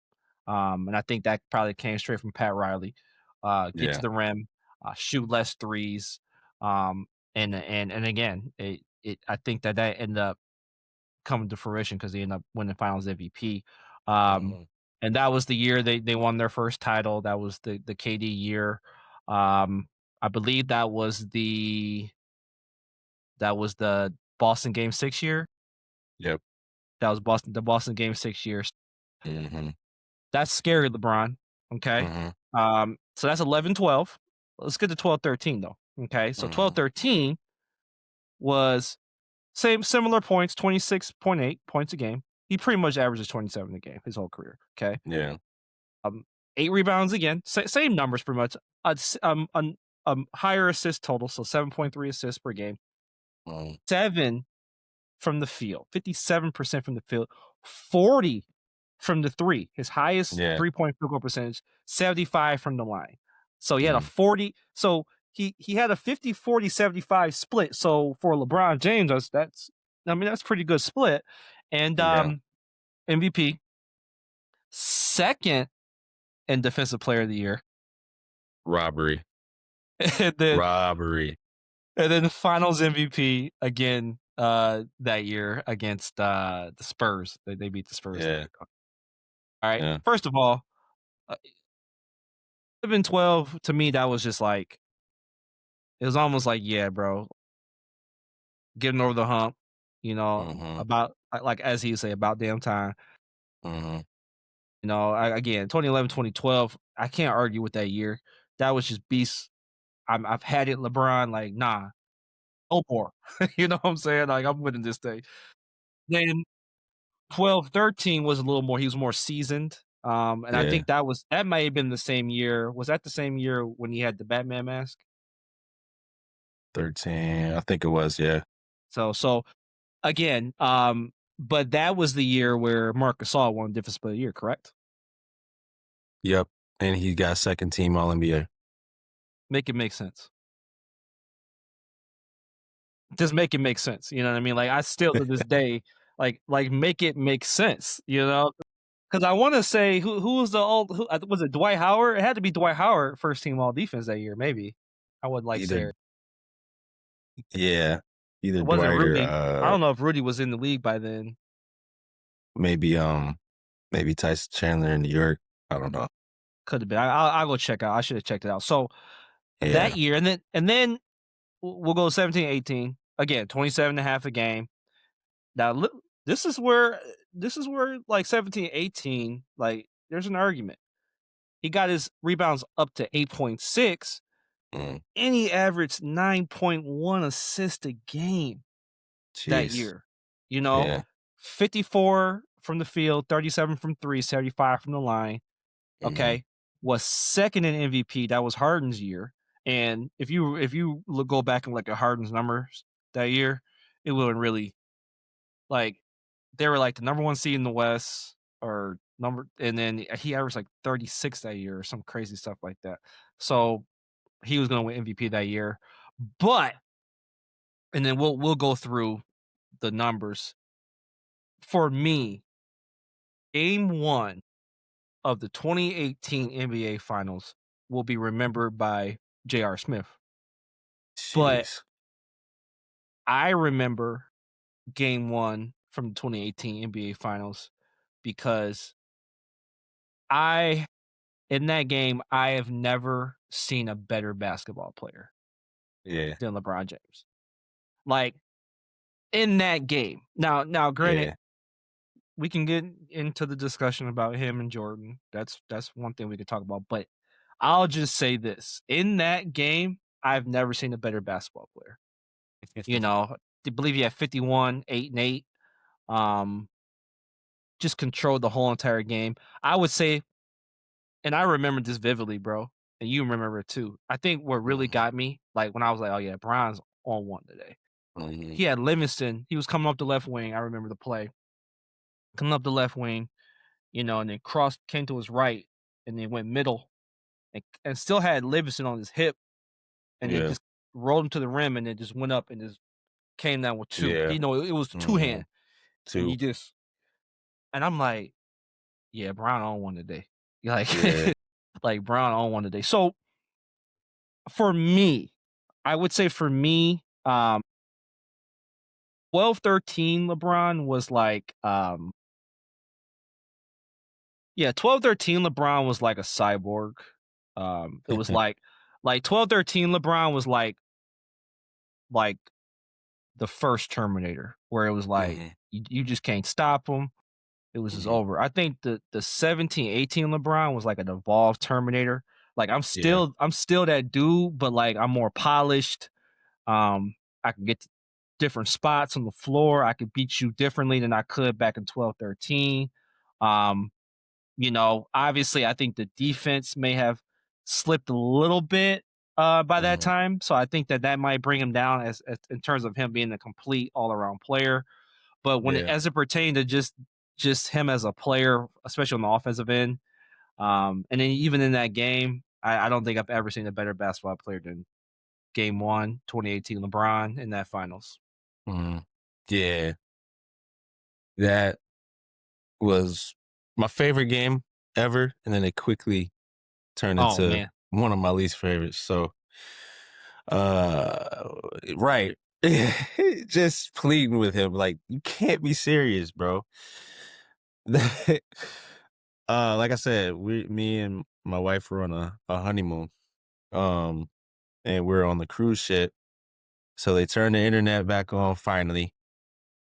And I think that probably came straight from Pat Riley. Get to the rim, shoot less threes. And again, I think that ended up coming to fruition because they ended up winning Finals MVP. And that was the year they won their first title. That was the KD year. I believe that was the Boston Game 6 year. Yep. That was the Boston Game 6 years. That's scary, LeBron. Okay. So that's 11, 12. Let's get to 12, 13 though. Okay. So 12, 13 was similar points, 26.8 points a game. He pretty much averages 27 a game his whole career. Okay. Yeah. 8 rebounds again. Same numbers pretty much. Higher assist total, so 7.3 assists per game. 7 from the field, 57% from the field, 40 from the three, his highest 3-point field goal percentage, 75 from the line. So he had a 40. So he had a 50-40-75 split. So for LeBron James, that's pretty good split. And MVP, second in Defensive Player of the Year. Robbery. And then the Finals MVP again that year against the Spurs. They beat the Spurs. Yeah. All right. Yeah. First of all, 11-12 to me, that was just like, it was almost like, yeah, bro, getting over the hump, about, like as he would say, about damn time. Again, 2011, 2012, I can't argue with that year. That was just beast. I've had it, LeBron, like, nah, no more. You know what I'm saying? Like, I'm winning this thing. Then 12-13 was a little more, he was more seasoned. And I think that might have been the same year. Was that the same year when he had the Batman mask? 13, I think it was, yeah. So again, but that was the year where Marc Gasol won Defensive Player of the Year, correct? Yep, and he got second team All-NBA. Make it make sense. Just make it make sense. You know what I mean? Like, I still to this day, like make it make sense. Because I want to say who was was it Dwight Howard? It had to be Dwight Howard, first team All Defense that year. Maybe I would like say. Yeah, either it wasn't Dwight Rudy. or I don't know if Rudy was in the league by then. Maybe Tyson Chandler in New York. I don't know. Could have been. I'll go check out. I should have checked it out. So that year, and then we'll go 17-18 again, 27.5 a game. Now this is where like 17-18, like there's an argument. He got his rebounds up to 8.6, and he averaged 9.1 assists a game that year. 54 from the field, 37 from three, 75 from the line. Okay, was second in MVP. That was Harden's year. And if you go back and look at Harden's numbers that year, it wasn't really like they were like the number one seed in the West and then he averaged like 36 that year or some crazy stuff like that. So he was going to win MVP that year. And then we'll go through the numbers. For me, game 1 of the 2018 NBA Finals will be remembered by J.R. Smith. Jeez. But I remember game 1 from the 2018 NBA Finals because in that game, I have never seen a better basketball player than LeBron James. Like, in that game. Now, granted, we can get into the discussion about him and Jordan. That's one thing we could talk about. But I'll just say this. In that game, I've never seen a better basketball player. I believe he had 51, 8 and 8. Just controlled the whole entire game. I would say, and I remember this vividly, bro, and you remember it too. I think what really got me, like when I was like, oh yeah, Bron's on one today. He had Livingston. He was coming up the left wing. I remember the play. Coming up the left wing, and then came to his right, and then went middle, and still had Livingston on his hip, and then just rolled him to the rim, and then just went up and just came down with two. Yeah. It was two-hand. Two. And I'm like, yeah, Brown on one today. Like, like Brown on one today. So for me, I would say 12-13 LeBron was like 12-13 LeBron was like a cyborg. It was like 12-13 LeBron was like the first Terminator, where it was like you just can't stop him. It was just over. I think the 17-18 LeBron was like an evolved Terminator. Like I'm still that dude, but like I'm more polished. I can get to different spots on the floor. I could beat you differently than I could back in 12-13. Obviously I think the defense may have slipped a little bit by that time. So I think that might bring him down as in terms of him being a complete all-around player. But when as it pertained to just him as a player, especially on the offensive end, and then even in that game, I don't think I've ever seen a better basketball player than Game 1, 2018 LeBron in that finals. Yeah. That was my favorite game ever, and then it quickly turned into one of my least favorites. So, right. Just pleading with him, like, you can't be serious, bro. Like I said, me and my wife were on a honeymoon. And we're on the cruise ship. So they turned the internet back on finally,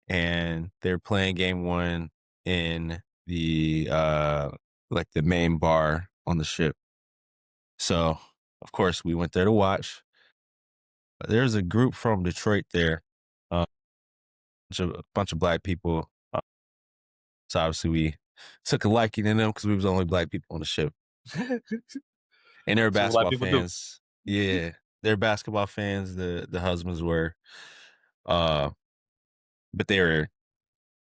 and they're playing game 1 in the like the main bar on the ship. So, of course, we went there to watch. There's a group from Detroit there, a bunch of black people. So obviously we took a liking in them because we was the only black people on the ship. And they're basketball fans. Yeah, they're basketball fans. The husbands were, but they were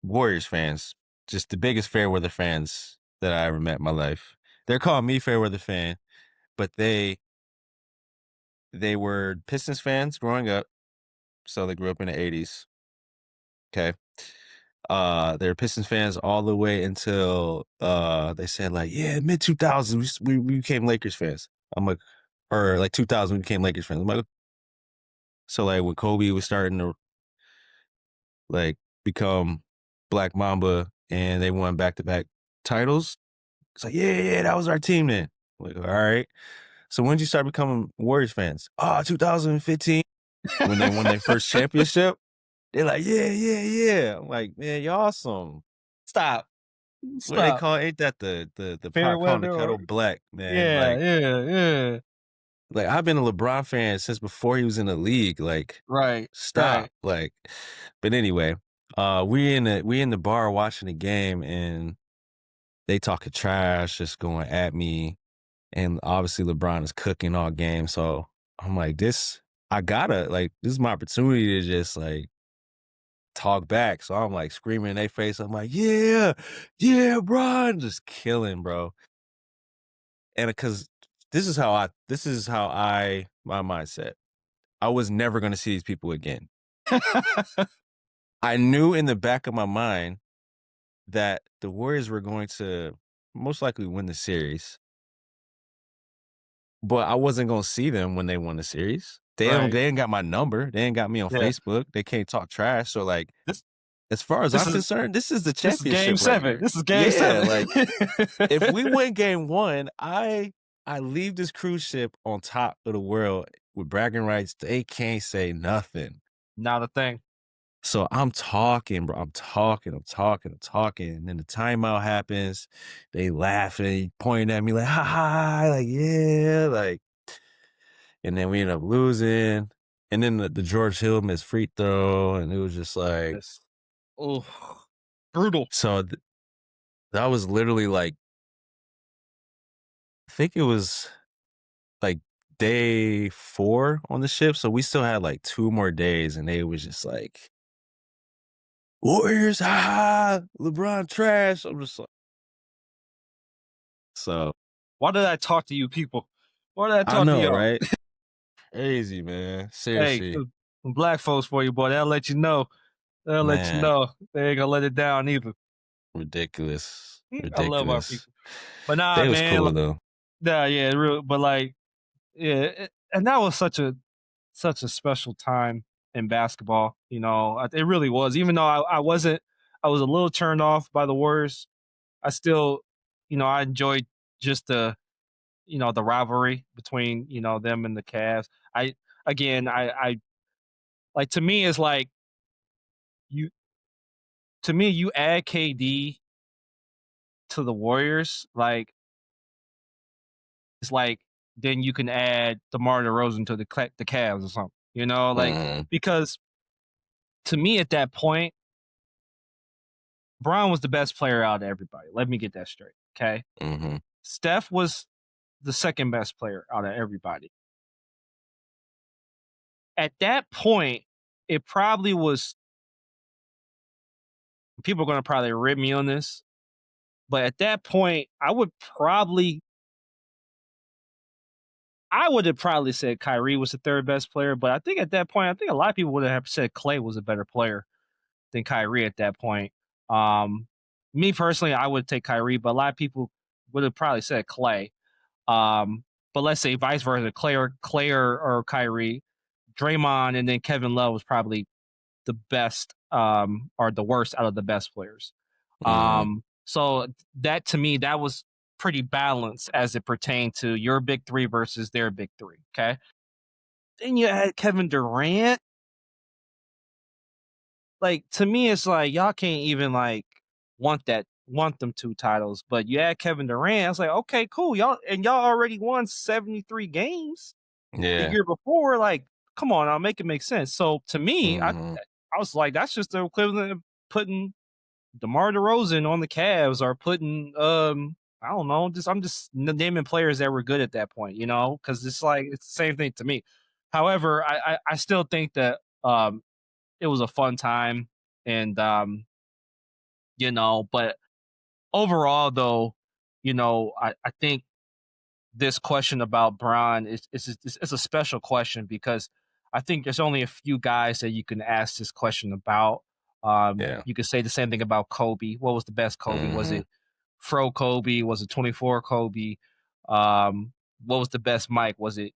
Warriors fans. Just the biggest Fairweather fans that I ever met in my life. They're calling me Fairweather fan, but they were Pistons fans growing up. So they grew up in the 80s. Okay. They're Pistons fans all the way until they said like, yeah, mid 2000s we became Lakers fans. I'm like, or like 2000 we became Lakers fans. I'm like, so like when Kobe was starting to like become Black Mamba and they won back-to-back titles, it's like, yeah, that was our team then. I'm like, all right. So when did you start becoming Warriors fans? 2015 when they won their first championship. They're like, yeah. I'm like, man, you're awesome. Stop. What they call? Ain't that the pot calling the kettle black, man? Yeah. Like I've been a LeBron fan since before he was in the league. Like, stop. Like, but anyway, we in the bar watching the game and they talking trash, just going at me. And obviously LeBron is cooking all game. So I'm like, this is my opportunity to just like talk back. So I'm like screaming in their face. I'm like, yeah, bro. Just killing, bro. And because this is how my mindset. I was never going to see these people again. I knew in the back of my mind that the Warriors were going to most likely win the series, but I wasn't going to see them when they won the series. They ain't got my number. They ain't got me on Facebook. They can't talk trash. So like, as far as I'm concerned, this is the championship. This is game 7. Like if we win game 1, I leave this cruise ship on top of the world with bragging rights. They can't say nothing. Not a thing. So I'm talking, bro. I'm talking. And then the timeout happens. They laughing, pointing at me like, ha ha, like, yeah, like. And then we end up losing. And then the George Hill missed free throw. And it was just like, brutal. So that was literally like, I think it was like day 4 on the ship. So we still had like 2 more days. And they was just like, Warriors, LeBron trash. I'm just like, so. Why did I talk to you people? Why did I talk to you? Right? Crazy, man. Seriously. Hey, black folks for you, boy. They'll let you know. They'll let you know. They ain't gonna let it down either. Ridiculous. I love our people. But nah, they was man. Cool, though. Yeah, real. But like, yeah, and that was such a special time in basketball. You know, it really was. Even though I was a little turned off by the Warriors, I still, I enjoyed just the rivalry between, them and the Cavs. I like, to me, it's like you add KD to the Warriors, like, it's like then you can add DeMar DeRozan to the Cavs or something, because to me at that point, Brown was the best player out of everybody. Let me get that straight, okay? Steph was the second best player out of everybody. At that point, it probably was people are going to probably rip me on this, but at that point, I would have probably said Kyrie was the third best player. But I think at that point, I think a lot of people would have said Klay was a better player than Kyrie at that point. Me personally, I would take Kyrie, but a lot of people would have probably said Klay. But let's say vice versa, Klay or Kyrie, Draymond, and then Kevin Love was probably the best or the worst out of the best players. So that, to me, that was pretty balanced as it pertained to your big three versus their big three. Okay. Then you had Kevin Durant. Like, to me, it's like y'all can't even like want them 2 titles, but you add Kevin Durant. I was like, okay, cool. Y'all already won 73 games the year before. Like, come on, I'll make it make sense. So to me, I was like, that's just the equivalent of putting DeMar DeRozan on the Cavs or putting I don't know, I'm just naming players that were good at that point, because it's like it's the same thing to me. However, I still think that it was a fun time, and but overall though, I think this question about Bron is it's a special question because I think there's only a few guys that you can ask this question about. You could say the same thing about Kobe. What was the best Kobe? Was it Fro Kobe? Was it 24 Kobe? What was the best Mike? Was it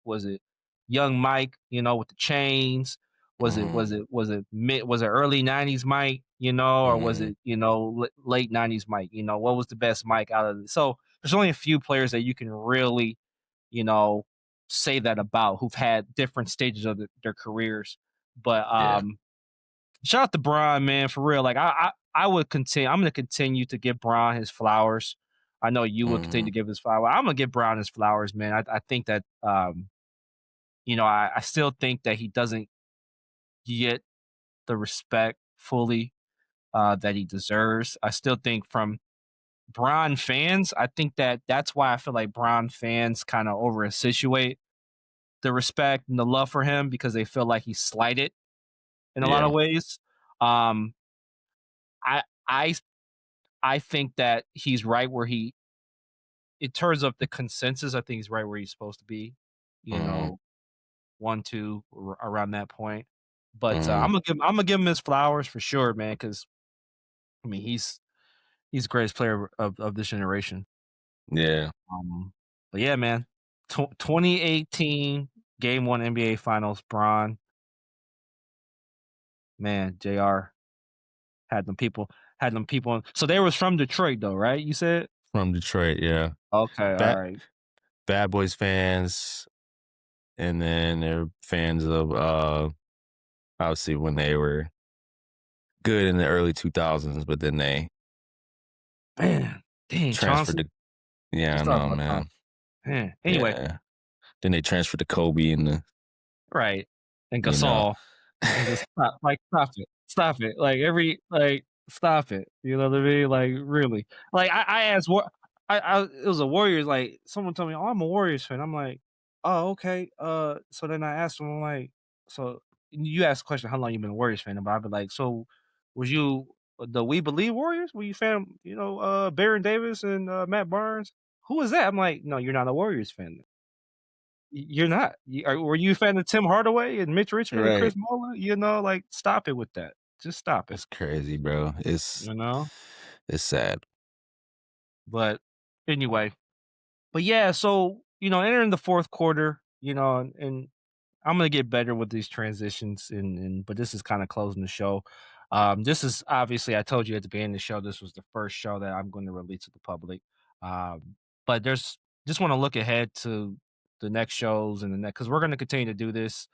young Mike, with the chains? Was it early 90s Mike, or was it, late 90s Mike? What was the best Mike out of it? So there's only a few players that you can really, say that about who've had different stages of their careers. But shout out to Bron, man, for real. Like I would continue. I'm going to continue to give Bron his flowers. I know you would continue to give his flowers. I'm going to give Bron his flowers, man. I think that, I still think that he doesn't get the respect fully that he deserves. I still think from Bron fans, I think that's why I feel like Bron fans kind of over accentuate the respect and the love for him because they feel like he's slighted in a lot of ways. I I think that he's right where in terms of the consensus, I think he's right where he's supposed to be. 1, 2 around that point. But I'm gonna give him his flowers for sure, man. Because I mean, he's the greatest player of this generation. Yeah. But yeah, man. 2018 Game 1 NBA Finals, Bron. Man, JR had them people. So they was from Detroit, though, right? You said from Detroit, yeah. Okay, all right. Bad Boys fans, and then they're fans of obviously when they were good in the early 2000s, but then they dang transferred to I know, man. Anyway, then they transferred to Kobe and right, and Gasol. And just stop it. Stop it. You know what I mean? Like, really. Like, I asked what it was a Warriors. Like, someone told me, "Oh, I'm a Warriors fan." I'm like, "Oh, okay." So then I asked them, I'm like, "So you asked the question, how long you been a Warriors fan?" But I'd be like, "So was you the We Believe Warriors? Were you fan? Baron Davis and Matt Barnes? Who is that?" I'm like, "No, you're not a Warriors fan." You're not. Were you a fan of Tim Hardaway and Mitch Richmond and Chris Muller? Like, stop it with that. Just stop it. It's crazy, bro. It's sad. But anyway, yeah. So entering the fourth quarter, and I'm gonna get better with these transitions, but this is kind of closing the show. This is obviously, I told you at the beginning of the show, this was the first show that I'm going to release to the public. But just want to look ahead to the next shows and because we're going to continue to do this.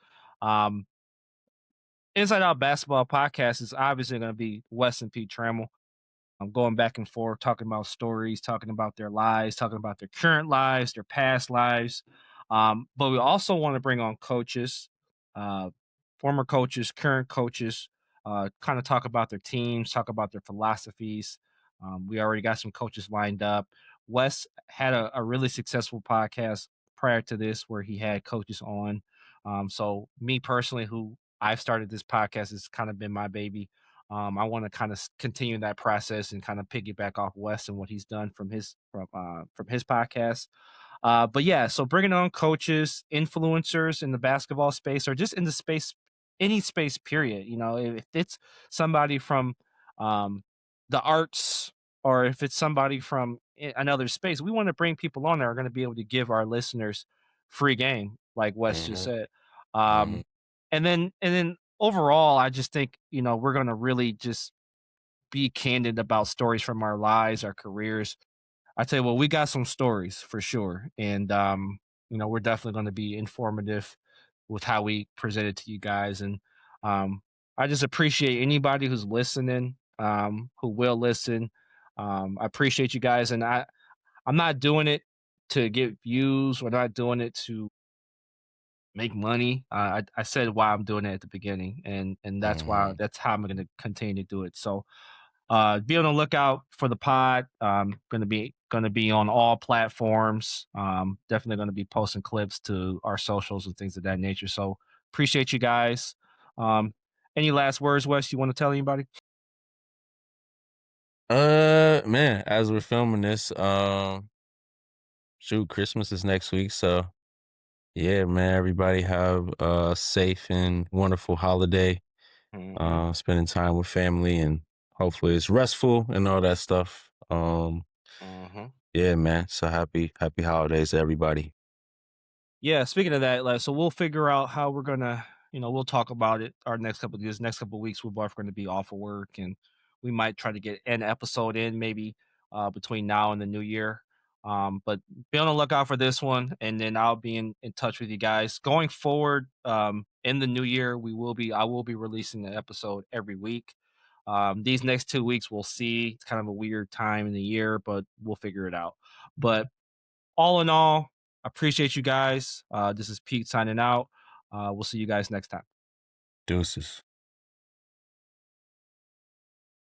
Inside Out Basketball Podcast is obviously going to be Wes and Pete Trammell. I'm going back and forth, talking about stories, talking about their lives, talking about their current lives, their past lives. But we also want to bring on coaches, former coaches, current coaches, kind of talk about their teams, talk about their philosophies. We already got some coaches lined up. Wes had a really successful podcast prior to this where he had coaches on. So me personally, who I've started this podcast, has kind of been my baby. I want to kind of continue that process and kind of piggyback off Wes and what he's done from his podcast. But yeah, so bringing on coaches, influencers in the basketball space, or just in the space, any space, period. You know, if it's somebody from the arts, or if it's somebody from another space, we want to bring people on that are going to be able to give our listeners free game, like Wes just said. And then overall, I just think, you know, we're going to really just be candid about stories from our lives, our careers. I tell you what, we got some stories for sure. And, you know, we're definitely going to be informative with how we present it to you guys. And I just appreciate anybody who's listening, who will listen. I appreciate you guys. And I'm not doing it to get views. We're not doing it to make money. I said why I'm doing it at the beginning, and that's how I'm going to continue to do it. So be on the lookout for the pod. Going to be on all platforms. Definitely going to be posting clips to our socials and things of that nature. So appreciate you guys. Any last words, Wes, you want to tell anybody? Man, as we're filming this, Christmas is next week, so yeah, man, everybody have a safe and wonderful holiday. Spending time with family, and hopefully it's restful and all that stuff. Yeah, man. So happy holidays to everybody. Yeah, speaking of that, so we'll figure out how we're gonna, you know, we'll talk about it our next couple of weeks. We're both going to be off of work, and we might try to get an episode in maybe between now and the new year. But be on the lookout for this one, and then I'll be in touch with you guys going forward. In the new year, I will be releasing an episode every week. These next 2 weeks, we'll see. It's kind of a weird time in the year, but we'll figure it out. But all in all, I appreciate you guys. This is Pete signing out. We'll see you guys next time. Deuces.